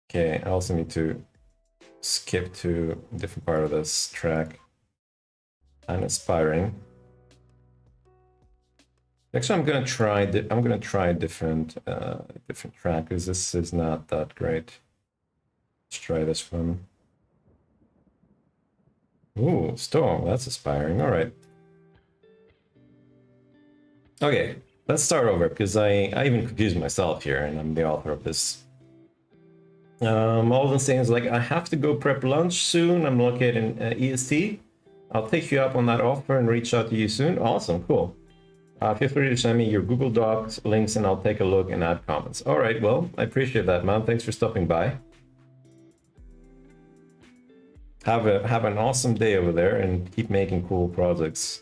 Okay, I also need to skip to a different part of this track. Unaspiring. Actually, I'm gonna try a different track because this is not that great. Let's try this one. Ooh, Storm, that's aspiring. All right. Okay, let's start over because I even confused myself here, and I'm the author of this. All the things like I have to go prep lunch soon. I'm located in EST. I'll take you up on that offer and reach out to you soon. Awesome, cool. Feel free to send me your Google Docs links and I'll take a look and add comments. All right, well, I appreciate that, man. Thanks for stopping by. Have an awesome day over there and keep making cool projects.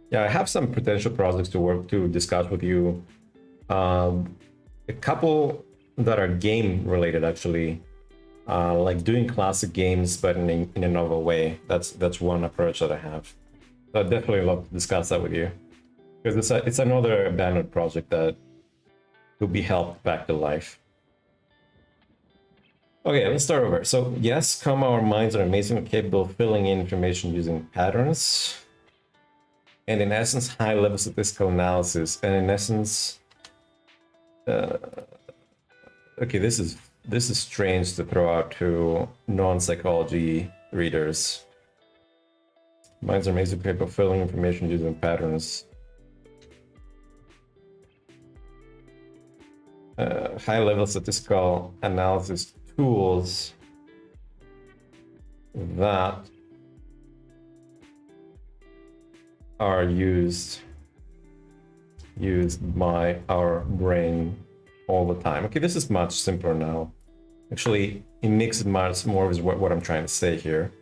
Yeah, I have some potential projects to discuss with you. A couple that are game related, actually, like doing classic games but in a novel way. That's one approach that I have. So I'd definitely love to discuss that with you because it's another abandoned project that will be helped back to life. Okay, let's start over. So yes, our minds are amazingly capable of filling in information using patterns. And in essence, high-level statistical analysis. And in essence, okay, this is strange to throw out to non-psychology readers. Minds are amazingly capable of filling information using patterns. High-level statistical analysis tools that are used by our brain all the time. Okay, this is much simpler now. Actually, it makes it much more of what I'm trying to say here.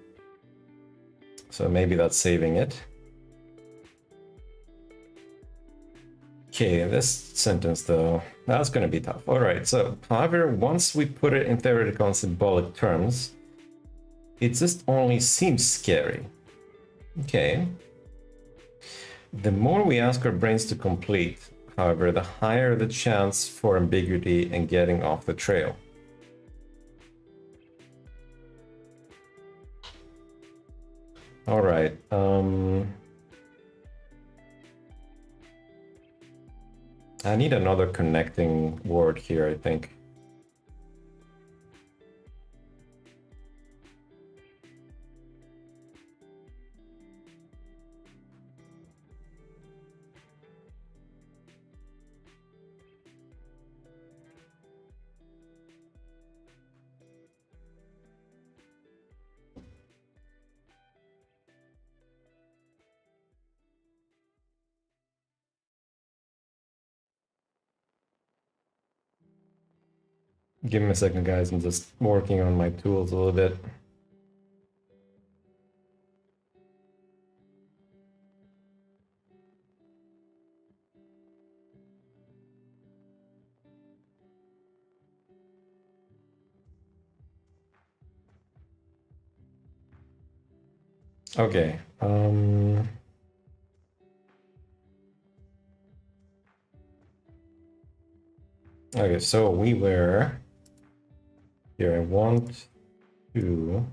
So maybe that's saving it. Okay, this sentence though, that's going to be tough. All right, so however, once we put it in theoretical and symbolic terms, it just only seems scary. Okay. The more we ask our brains to complete, however, the higher the chance for ambiguity and getting off the trail. All right. I need another connecting word here, I think. Give me a second, guys. I'm just working on my tools a little bit. Okay. Okay, so we were here. I want to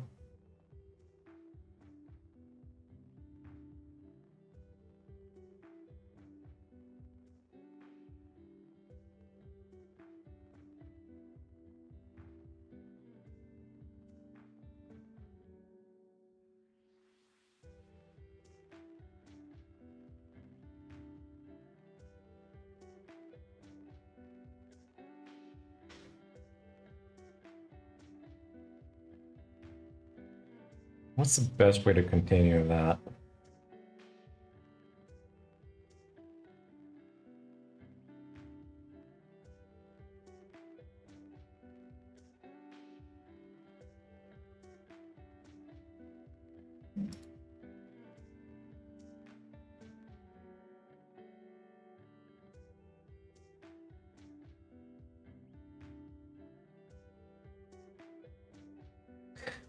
what's the best way to continue that?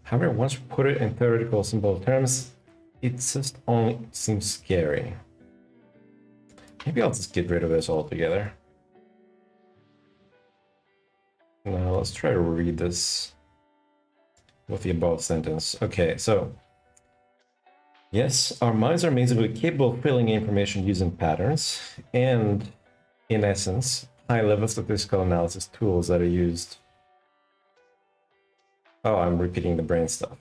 However, once we put it in theoretical symbol terms, it just only seems scary. Maybe I'll just get rid of this altogether. Now let's try to read this with the above sentence. Okay, so yes, our minds are amazingly capable of filling in information using patterns and, in essence, high-level statistical analysis tools that are used. Oh, I'm repeating the brain stuff.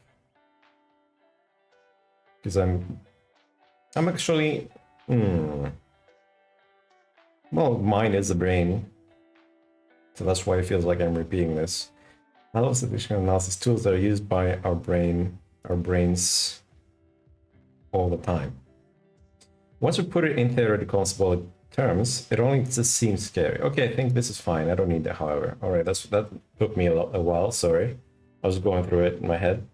Because I'm actually... Well, mine is the brain. So that's why it feels like I'm repeating this. High-level statistical analysis tools that are used by our brains all the time. Once we put it in theoretical and symbolic terms, it only just seems scary. Okay, I think this is fine. I don't need that, however. All right, that took me a while, sorry. I was going through it in my head.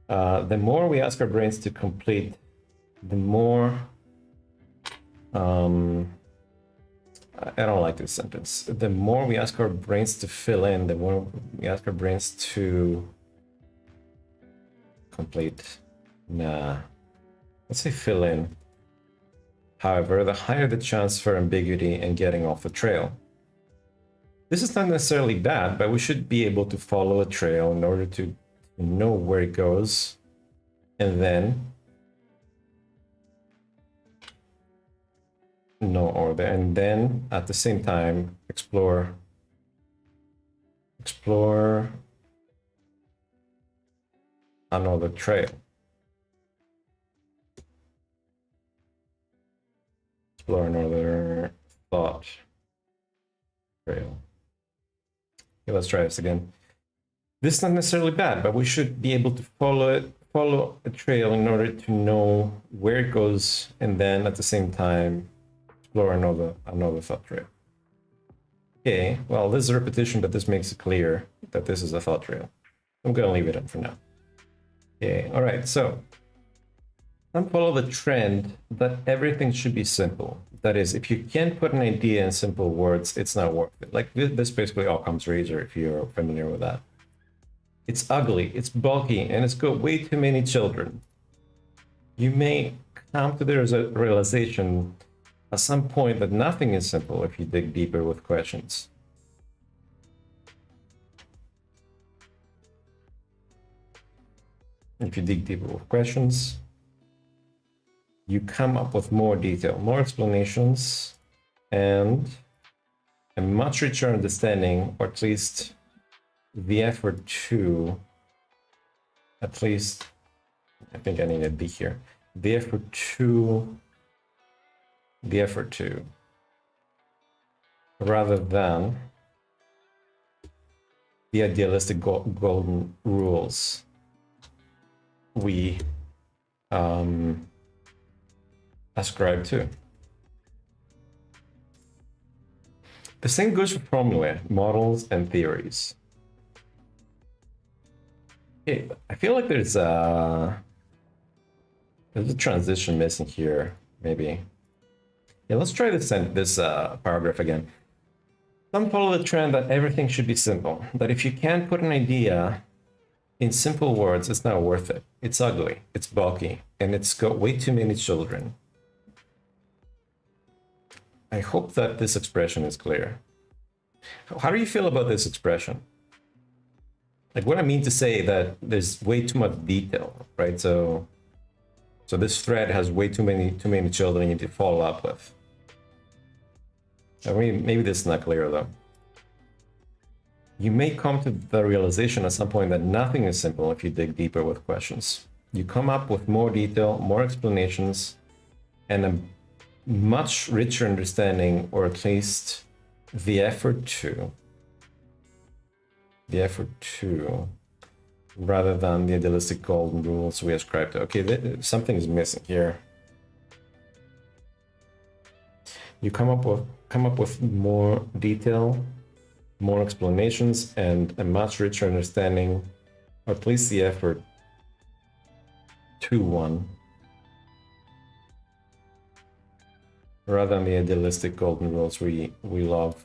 The more we ask our brains to complete, the more... I don't like this sentence. The more we ask our brains to fill in, the more we ask our brains to complete. Nah. Let's say fill in. However, the higher the chance for ambiguity and getting off the trail. This is not necessarily bad, but we should be able to follow a trail in order to know where it goes, and then know order, and then at the same time explore another trail. Explore another thought trail. Okay, let's try this again. This is not necessarily bad, but we should be able to follow a trail in order to know where it goes, and then at the same time explore another thought trail. Okay, well, this is a repetition, but this makes it clear that this is a thought trail. I'm gonna leave it in for now. Okay, all right, so some follow the trend that everything should be simple. That is, if you can't put an idea in simple words, it's not worth it. Like this basically Occam's razor, if you're familiar with that. It's ugly, it's bulky, and it's got way too many children. You may come to the realization at some point that nothing is simple if you dig deeper with questions. If you dig deeper with questions, you come up with more detail, more explanations, and a much richer understanding, or at least the effort to, I think I need a B here, the effort to, rather than the idealistic golden rules we ascribe to. The same goes for formulae, models, and theories. Okay, I feel like there's a transition missing here, maybe. Yeah, let's try this paragraph again. Some follow the trend that everything should be simple, that if you can't put an idea in simple words, it's not worth it. It's ugly, it's bulky, and it's got way too many children. I hope that this expression is clear. How do you feel about this expression? Like what I mean to say that there's way too much detail, right? So this thread has way too many children you need to follow up with. I mean, maybe this is not clear though. You may come to the realization at some point that nothing is simple if you dig deeper with questions. You come up with more detail, more explanations, and a much richer understanding, or at least the effort to, rather than the idealistic golden rules we ascribe to. Okay, something is missing here. You come up with more detail, more explanations, and a much richer understanding, or at least the effort to one, rather than the idealistic golden rules we love.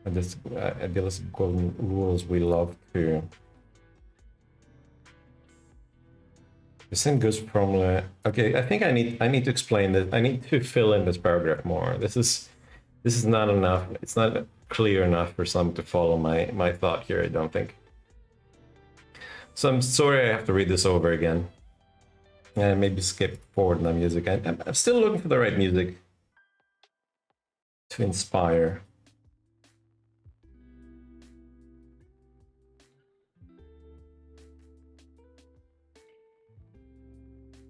Idealistic golden rules we love to. The same goes for formula. Okay, I think I need to explain this. I need to fill in this paragraph more. This is not enough. It's not clear enough for some to follow my thought here, I don't think. So I'm sorry I have to read this over again. And maybe skip forward in the music. I'm still looking for the right music to inspire.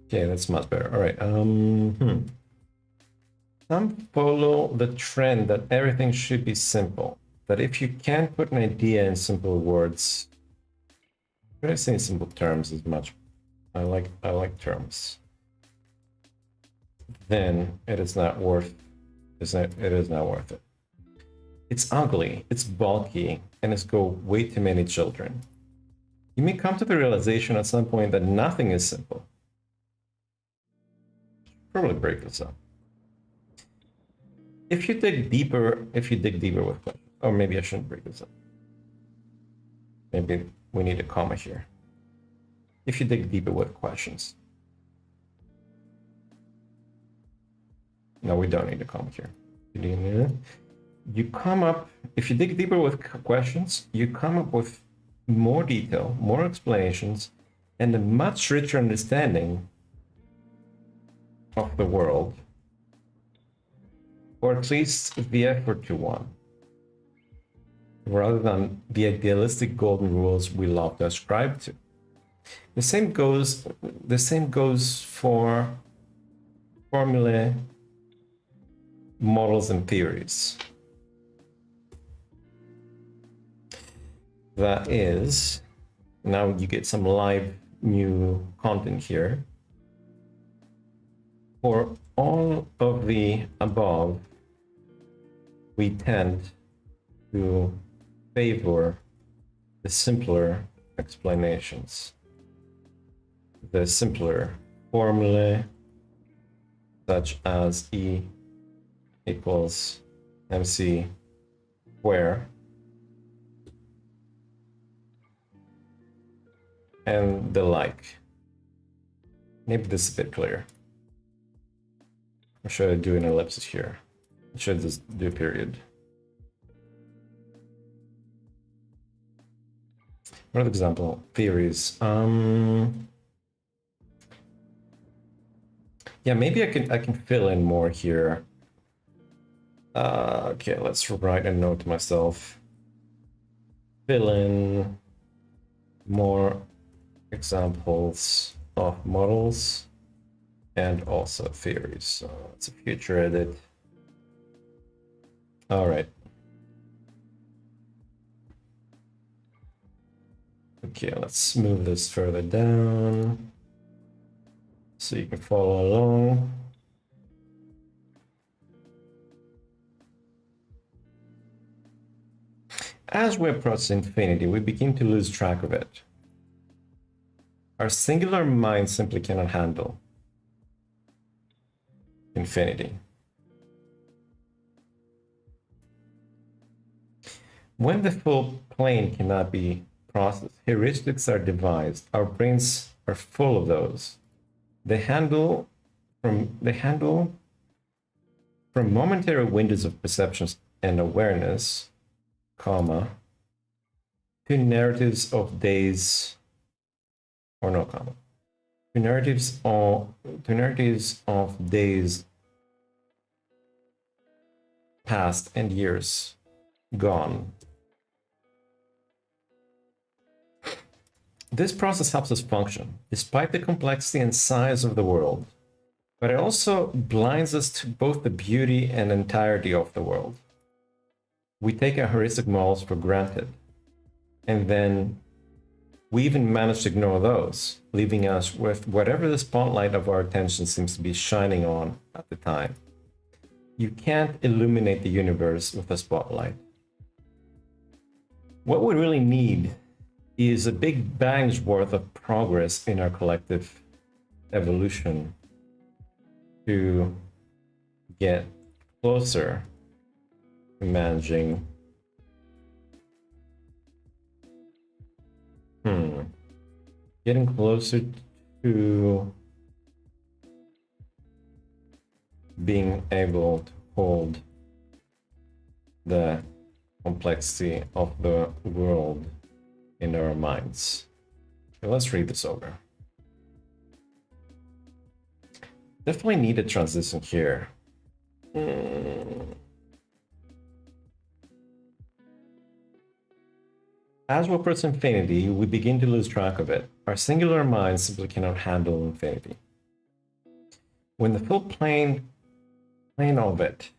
Okay, that's much better. All right. Some follow the trend that everything should be simple. That if you can't put an idea in simple words, what I say in simple terms is much. I like terms. Then it is not worth. It is not worth it. It's ugly. It's bulky, and it's got way too many children. You may come to the realization at some point that nothing is simple. Probably break this up. If you dig deeper with questions, or maybe I shouldn't break this up. Maybe we need a comma here. If you dig deeper with questions. No, we don't need a comma here. You come up, if you dig deeper with questions, you come up with more detail, more explanations, and a much richer understanding of the world, or at least the effort to one, rather than the idealistic golden rules we love to ascribe to. The same goes for formulae, models, and theories. That is, now you get some live new content here. For all of the above, we tend to favor the simpler explanations, the simpler formulae, such as E equals mc square, and the like. Maybe this is a bit clear. Or should I do an ellipsis here? I should just do a period. Another example, theories. Yeah, maybe I can fill in more here. Okay, let's write a note to myself. Fill in more examples of models and also theories. So it's a future edit. All right. Okay, let's move this further down so you can follow along. As we approach infinity, we begin to lose track of it. Our singular mind simply cannot handle infinity. When the full plane cannot be processed, heuristics are devised. Our brains are full of those. They handle from momentary windows of perceptions and awareness, comma, to narratives of days, or no comma, to narratives of days past and years gone. This process helps us function, despite the complexity and size of the world, but it also blinds us to both the beauty and entirety of the world. We take our heuristic models for granted, and then we even manage to ignore those, leaving us with whatever the spotlight of our attention seems to be shining on at the time. You can't illuminate the universe with a spotlight. What we really need is a big bang's worth of progress in our collective evolution to get closer to managing getting closer to being able to hold the complexity of the world in our minds. So let's read this over. Definitely need a transition here. As we approach infinity, we begin to lose track of it. Our singular minds simply cannot handle infinity. When the full plane of it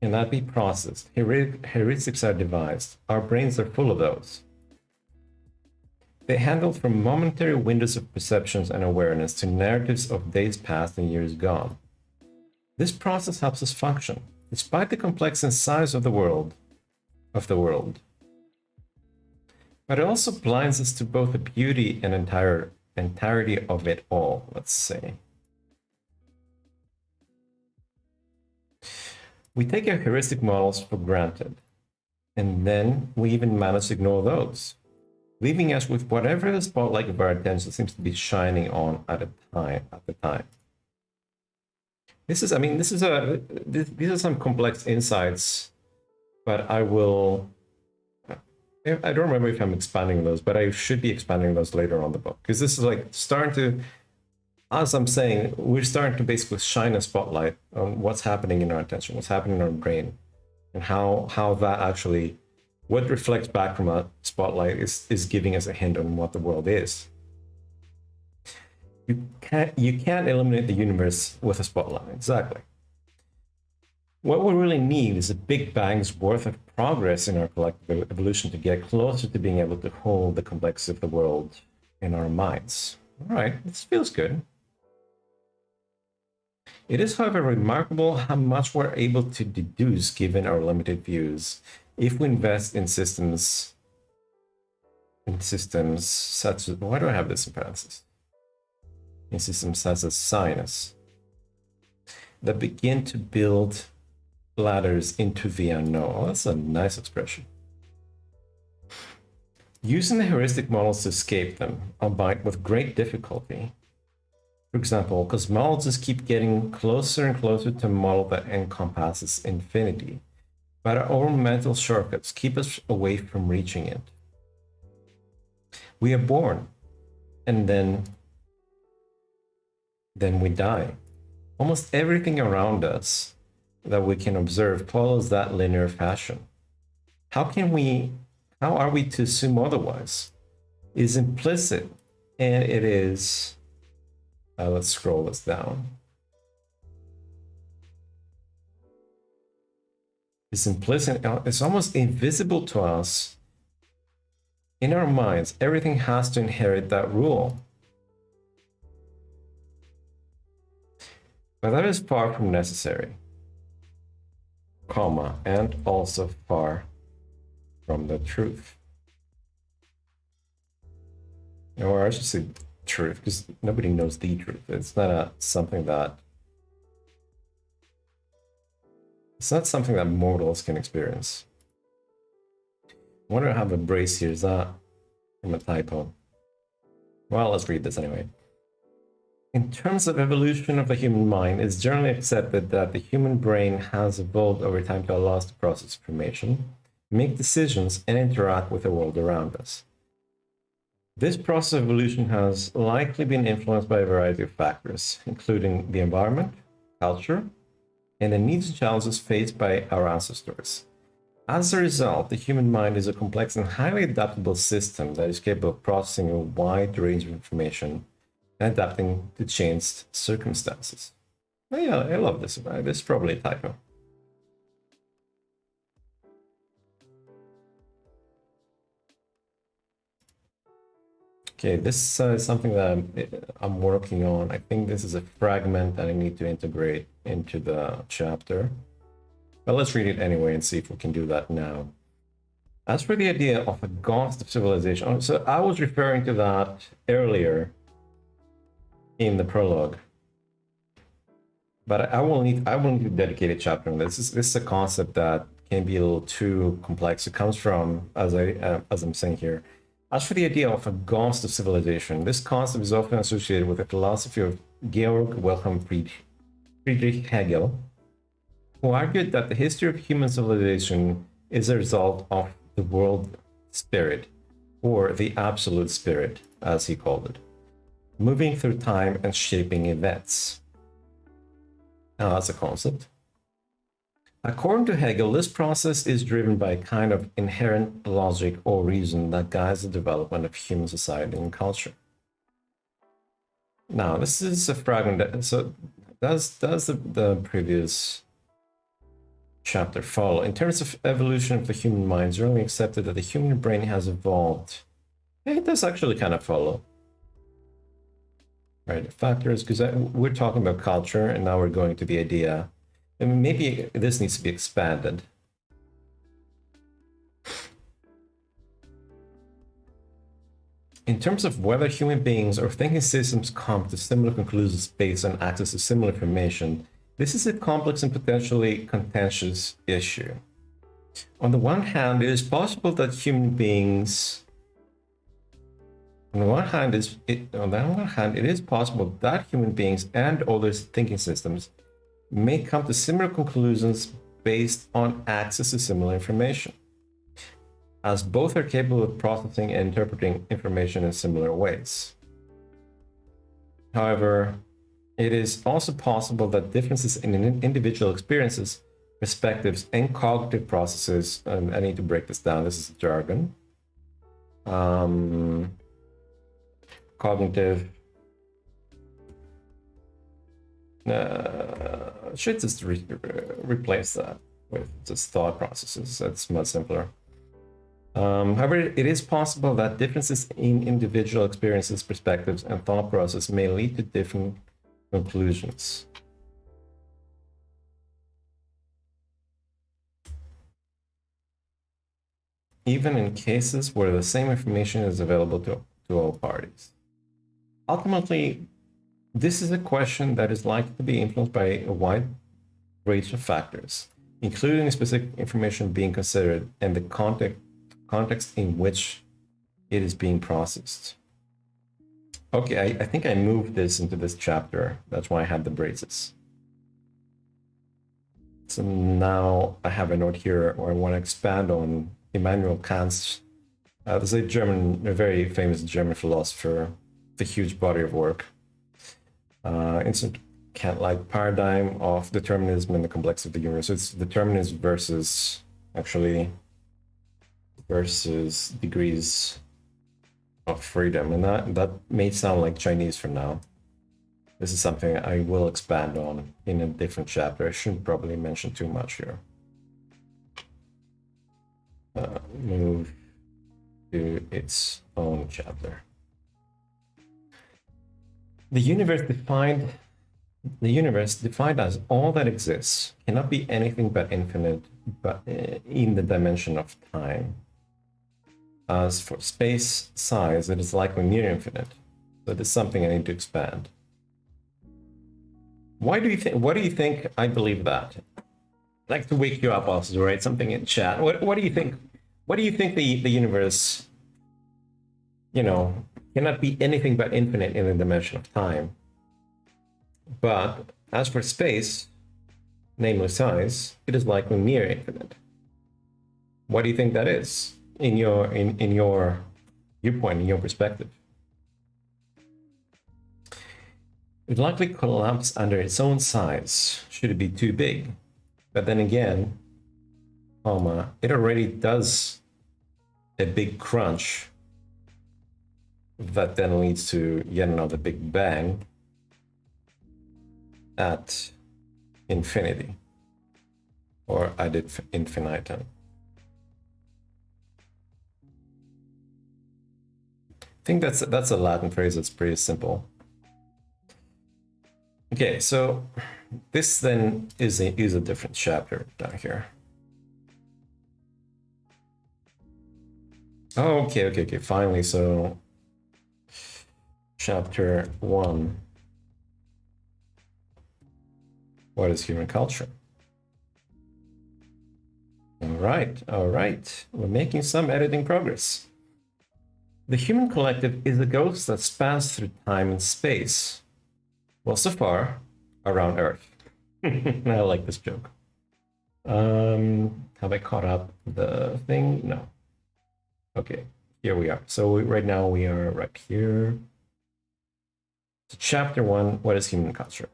cannot be processed, heuristics are devised. Our brains are full of those. They handle from momentary windows of perceptions and awareness to narratives of days past and years gone. This process helps us function, despite the complex and size of the world. But it also blinds us to both the beauty and entirety of it all, let's say. We take our heuristic models for granted, and then we even manage to ignore those, leaving us with whatever the spotlight of our attention seems to be shining on at the time. These are some complex insights, but I don't remember if I'm expanding those, but I should be expanding those later on the book, because this is like starting to, as I'm saying, we're starting to basically shine a spotlight on what's happening in our attention, what's happening in our brain, and how that actually, what reflects back from a spotlight is giving us a hint on what the world is. You can't eliminate the universe with a spotlight, exactly. What we really need is a big bang's worth of progress in our collective evolution to get closer to being able to hold the complexity of the world in our minds. All right, this feels good. It is, however, remarkable how much we're able to deduce given our limited views if we invest in systems such as, why do I have this in parentheses? In systems such as science that begin to build ladders into the unknown. Oh, that's a nice expression. Using the heuristic models to escape them, albeit with great difficulty. For example, cosmologists keep getting closer and closer to a model that encompasses infinity, but our own mental shortcuts keep us away from reaching it. We are born, and then we die. Almost everything around us that we can observe follows that linear fashion. How are we to assume otherwise? It is implicit, and it is, let's scroll this down. It's implicit, it's almost invisible to us. In our minds, everything has to inherit that rule. But that is far from necessary, comma, and also far from the truth. Or I should say truth, because nobody knows the truth. It's not something that mortals can experience. I wonder how the brace here is that from a typo. Well, let's read this anyway. In terms of evolution of the human mind, it's generally accepted that the human brain has evolved over time to allow us to process information, make decisions, and interact with the world around us. This process of evolution has likely been influenced by a variety of factors, including the environment, culture, and the needs and challenges faced by our ancestors. As a result, the human mind is a complex and highly adaptable system that is capable of processing a wide range of information and adapting to changed circumstances. Oh, yeah, I love this. This is probably a typo. Okay, this is something that I'm working on. I think this is a fragment that I need to integrate into the chapter. But let's read it anyway and see if we can do that now. As for the idea of a ghost of civilization, so I was referring to that earlier in the prologue, but I will need to dedicate a chapter on this. This is a concept that can be a little too complex. It comes from, as I'm saying here, as for the idea of a ghost of civilization, this concept is often associated with the philosophy of Georg Wilhelm Friedrich Hegel, who argued that the history of human civilization is a result of the world spirit, or the absolute spirit, as he called it, moving through time and shaping events. Now, that's a concept. According to Hegel, this process is driven by a kind of inherent logic or reason that guides the development of human society and culture. Now, this is a fragment. So, does the previous chapter follow? In terms of evolution of the human mind, it's generally accepted that the human brain has evolved. It does actually kind of follow. Right, factors, because we're talking about culture, and now we're going to the idea. I mean, maybe this needs to be expanded. In terms of whether human beings or thinking systems come to similar conclusions based on access to similar information, this is a complex and potentially contentious issue. On the one hand, it is possible that human beings On the one hand, it is possible that human beings and other thinking systems may come to similar conclusions based on access to similar information, as both are capable of processing and interpreting information in similar ways. However, it is also possible that differences in individual experiences, perspectives, and cognitive processes, and I need to break this down, this is jargon, cognitive, should just replace that with just thought processes. That's much simpler. However, it is possible that differences in individual experiences, perspectives, and thought process may lead to different conclusions. Even in cases where the same information is available to all parties. Ultimately, this is a question that is likely to be influenced by a wide range of factors, including specific information being considered and the context in which it is being processed. Okay, I think I moved this into this chapter. That's why I had the braces. So now I have a note here where I want to expand on Immanuel Kant's, there's a very famous German philosopher, the huge body of work. Instant Kant-like paradigm of determinism and the complexity of the universe. So it's determinism versus degrees of freedom, and that may sound like Chinese for now. This is something I will expand on in a different chapter. I shouldn't probably mention too much here. Move to its own chapter. The universe defined as all that exists cannot be anything but infinite, but in the dimension of time. As for space size, it is likely near infinite. So this is something I need to expand. Why do you think? What do you think? I believe that. I'd like to wake you up also to write something in chat. What do you think? What do you think the universe, cannot be anything but infinite in the dimension of time? But as for space, namely size, it is likely near infinite. What do you think that is in your viewpoint, in your perspective? It would likely collapse under its own size should it be too big. But then again, it already does a big crunch that then leads to yet another big bang at infinity, or ad infinitum. I think that's a Latin phrase that's pretty simple. Okay, so this then is a different chapter down here. Oh, okay. Finally, so chapter 1. What is human culture? All right. We're making some editing progress. The human collective is a ghost that spans through time and space. Well, so far, around Earth. I like this joke. Have I caught up the thing? No. Okay, here we are. So right now we are right here. So chapter 1, what is human culture?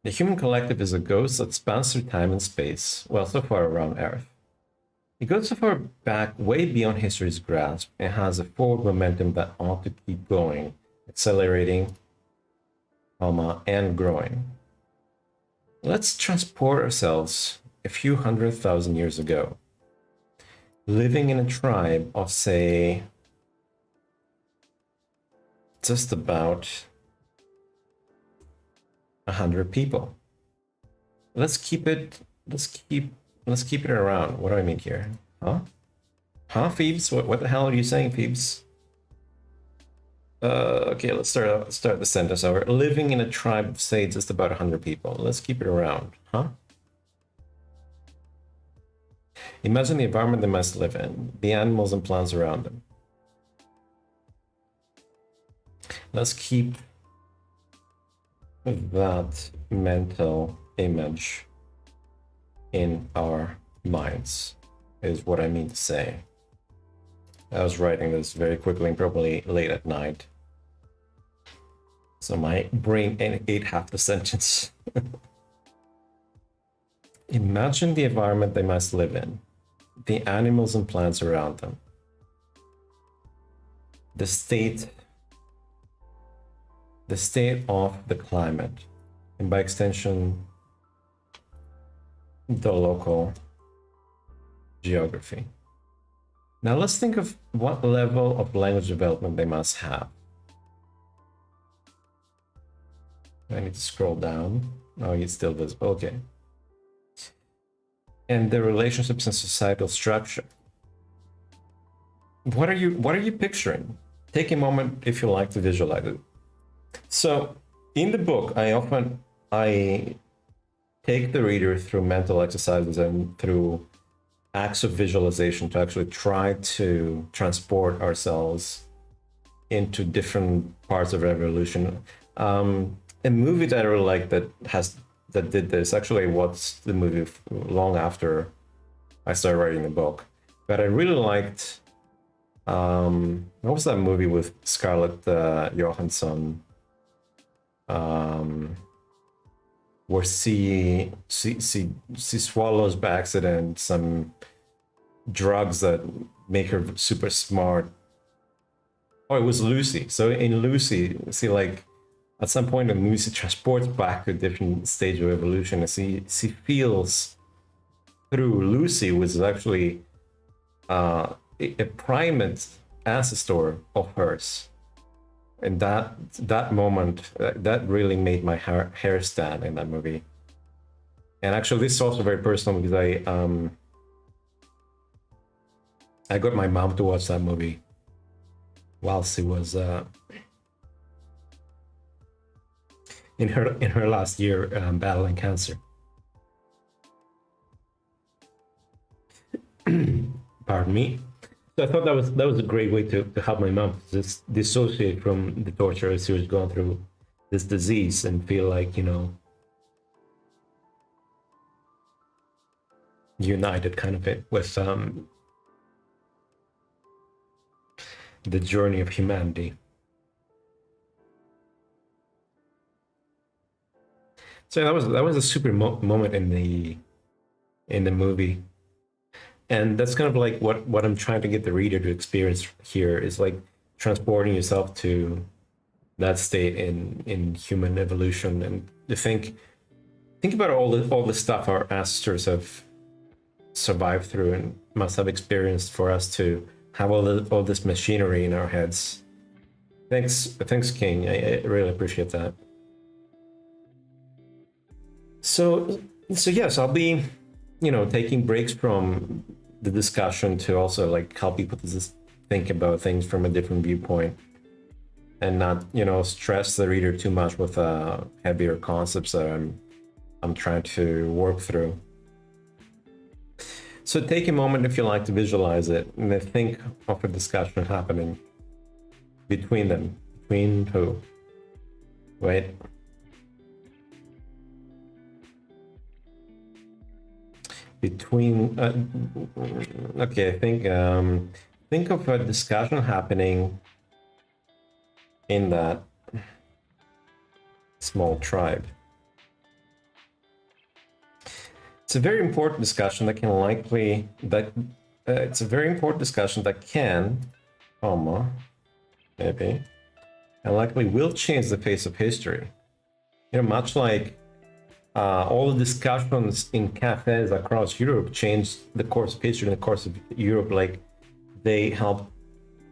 The human collective is a ghost that spans through time and space, well, so far around Earth. It goes so far back, way beyond history's grasp, and has a forward momentum that ought to keep going, accelerating, and growing. Let's transport ourselves a few 100,000 years ago, living in a tribe of, say, just about 100 people. Let's keep it around. What do I mean here? Huh, Phoebes? What the hell are you saying, Phoebes? Okay, let's start the sentence over. Living in a tribe of, say, just about 100 people. Let's keep it around. Huh? Imagine the environment they must live in, the animals and plants around them. Let's keep that mental image in our minds, is what I mean to say. I was writing this very quickly and probably late at night, so my brain ate half the sentence. Imagine the environment they must live in, the animals and plants around them, the state of the climate, and by extension, the local geography. Now let's think of what level of language development they must have. I need to scroll down. Oh, it's still visible. Okay. And the relationships and societal structure. What are you picturing? Take a moment if you like to visualize it. So in the book, I take the reader through mental exercises and through acts of visualization to actually try to transport ourselves into different parts of evolution. A movie that I really like that did this, actually watched the movie long after I started writing the book, but I really liked, what was that movie with Scarlett Johansson, where she swallows by accident some drugs that make her super smart. Oh, it was Lucy. So in Lucy, see, like at some point when Lucy transports back to a different stage of evolution, and she feels through Lucy, which is actually a primate ancestor of hers. And that moment, that really made my hair stand in that movie. And actually, this is also very personal because I got my mom to watch that movie whilst she was in her last year battling cancer. Pardon me. So I thought that was a great way to help my mom just dissociate from the torture as she was going through this disease and feel like, you know, united kind of it with the journey of humanity. So that was a super moment in the movie, and that's kind of like what I'm trying to get the reader to experience here is like transporting yourself to that state in human evolution, and to think about all the stuff our ancestors have survived through and must have experienced for us to have all this machinery in our heads. Thanks, King. I really appreciate that. So yes, I'll be, you know, taking breaks from the discussion to also like help people to just think about things from a different viewpoint and not, you know, stress the reader too much with heavier concepts that I'm trying to work through. So take a moment if you like to visualize it and then think of a discussion happening between them. Between who? Wait. Between okay, I think of a discussion happening in that small tribe. It's a very important discussion that can likely it's a very important discussion that can, comma, maybe, and likely will change the face of history. You know, much like all the discussions in cafes across Europe changed the course of history in the course of Europe. Like they helped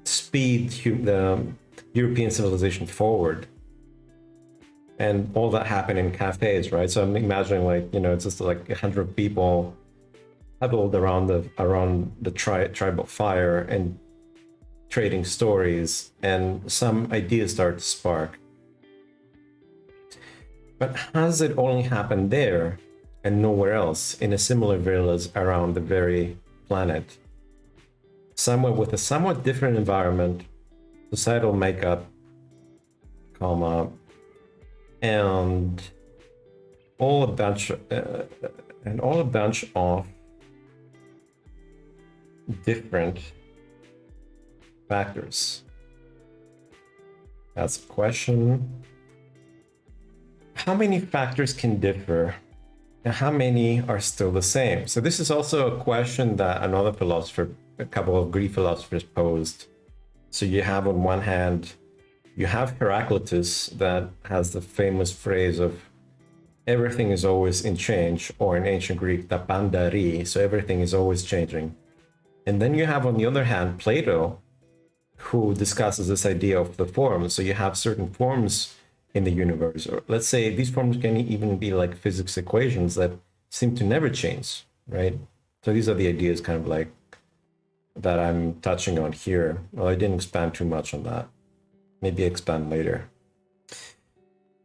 speed the European civilization forward, and all that happened in cafes, right? So I'm imagining, like, you know, it's just like 100 people huddled around the tribal fire and trading stories, and some ideas start to spark. But has it only happened there and nowhere else in a similar village around the very planet? Somewhere with a somewhat different environment, societal makeup, comma, and all a bunch of different factors. That's a question. How many factors can differ and how many are still the same? So this is also a question that another philosopher, a couple of Greek philosophers posed. So you have on one hand, you have Heraclitus that has the famous phrase of everything is always in change, or in ancient Greek, ta πάντα ρει, so everything is always changing. And then you have on the other hand, Plato, who discusses this idea of the forms. So you have certain forms in the universe, or let's say these forms can even be like physics equations that seem to never change, right? So these are the ideas kind of like that I'm touching on here. Well, I didn't expand too much on that. Maybe expand later.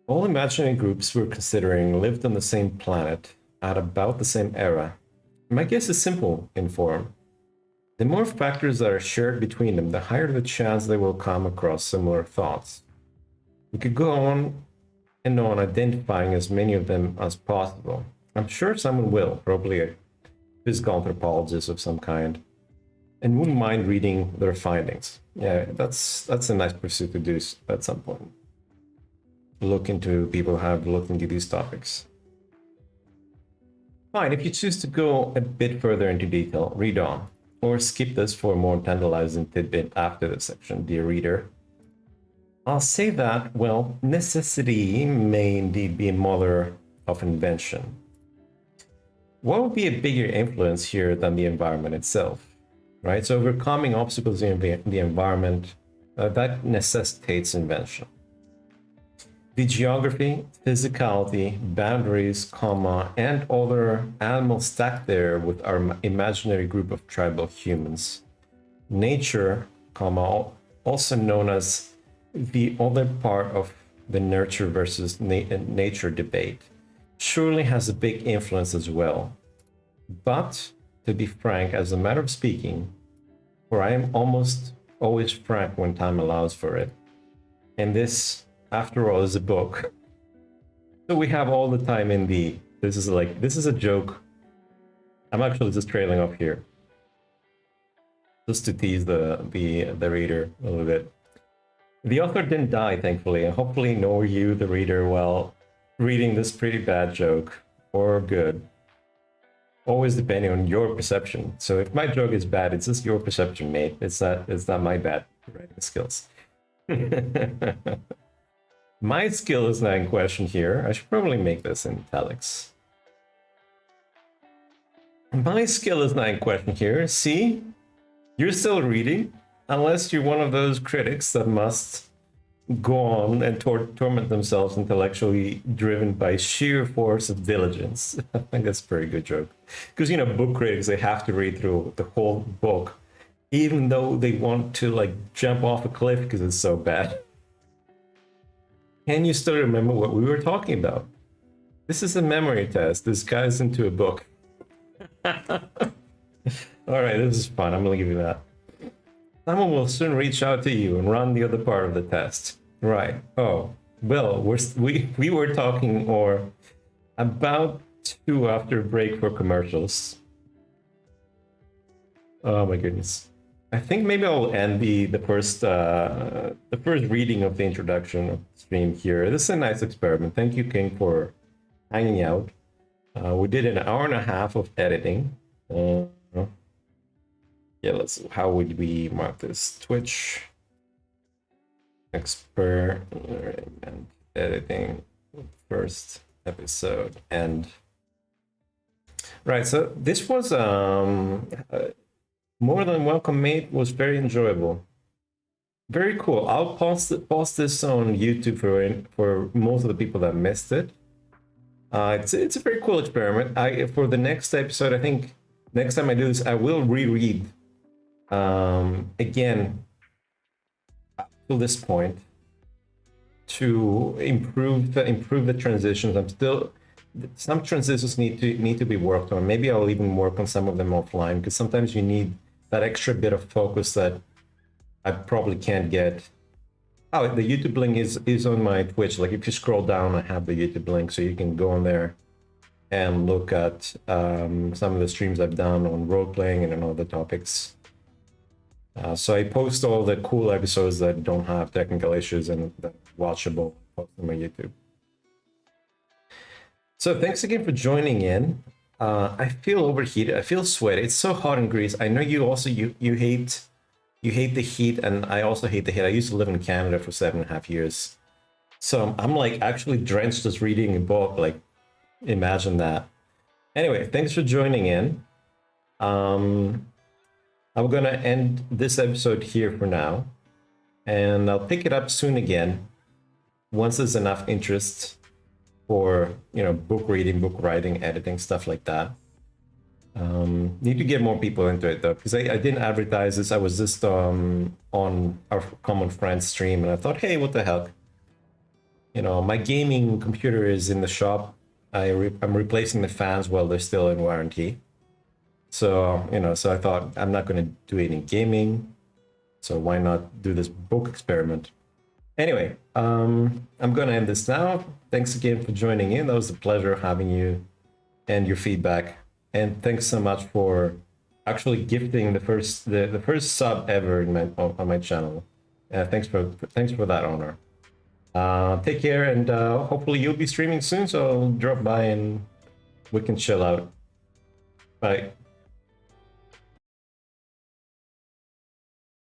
All imaginary groups we're considering lived on the same planet at about the same era. My guess is simple in form. The more factors that are shared between them, the higher the chance they will come across similar thoughts. We could go on and on identifying as many of them as possible. I'm sure someone will, probably a physical anthropologist of some kind, and wouldn't mind reading their findings. Yeah, that's a nice pursuit to do at some point. Look into people who have looked into these topics. Fine, if you choose to go a bit further into detail, read on, or skip this for a more tantalizing tidbit after this section, dear reader. I'll say that, well, necessity may indeed be a mother of invention. What would be a bigger influence here than the environment itself, right? So overcoming obstacles in the environment, that necessitates invention. The geography, physicality, boundaries, comma, and other animals stacked there with our imaginary group of tribal humans nature, comma, also known as the other part of the nurture versus nature debate, surely has a big influence as well. But to be frank, as a matter of speaking, for I am almost always frank when time allows for it. And this, after all, is a book. So we have all the time in the, this is a joke. I'm actually just trailing off here, just to tease the reader a little bit. The author didn't die, thankfully, and hopefully nor you, the reader, while reading this pretty bad joke, or good. Always depending on your perception. So if my joke is bad, it's just your perception, mate. It's not my bad writing skills. My skill is not in question here. I should probably make this in italics. My skill is not in question here. See? You're still reading, unless you're one of those critics that must go on and torment themselves intellectually, driven by sheer force of diligence. I think that's a pretty good joke. Because, you know, book critics, they have to read through the whole book, even though they want to, like, jump off a cliff because it's so bad. Can you still remember what we were talking about? This is a memory test disguised into a book. All right, this is fun. I'm going to give you that. Someone will soon reach out to you and run the other part of the test. Right. Oh, well, we were talking or about to after break for commercials. Oh my goodness. I think maybe I'll end the first reading of the introduction of the stream here. This is a nice experiment. Thank you, King, for hanging out. We did an hour and a half of editing. Yeah, how would we mark this? Twitch experiment editing first episode. And right, so this was more than welcome, mate. Was very enjoyable, very cool. I'll post this on YouTube for most of the people that missed it. It's a very cool experiment. For the next episode, I think next time I do this, I will reread again up to this point to improve the transitions. Some transitions need to be worked on. Maybe I'll even work on some of them offline, because sometimes you need that extra bit of focus that I probably can't get. Oh, the YouTube link is on my Twitch. Like, if you scroll down, I have the YouTube link, so you can go on there and look at some of the streams I've done on role-playing and on other topics. So I post all the cool episodes that don't have technical issues and that watchable, post on my YouTube. So thanks again for joining in. I feel overheated. I feel sweaty. It's so hot in Greece. I know you also you hate the heat, and I also hate the heat. I used to live in Canada for 7.5 years, so I'm like actually drenched just reading a book. Like, imagine that. Anyway, thanks for joining in. I'm gonna end this episode here for now, and I'll pick it up soon again once there's enough interest for, you know, book reading, book writing, editing, stuff like that. Need to get more people into it though, because I didn't advertise this. I was just on our common friend stream, and I thought, hey, what the heck, you know, my gaming computer is in the shop. I'm replacing the fans while they're still in warranty. So, you know, so I thought I'm not going to do any gaming, so why not do this book experiment? Anyway, I'm going to end this now. Thanks again for joining in. That was a pleasure having you and your feedback. And thanks so much for actually gifting the first sub ever on my channel. Thanks for that honor. Take care, and hopefully you'll be streaming soon, so I'll drop by and we can chill out. Bye.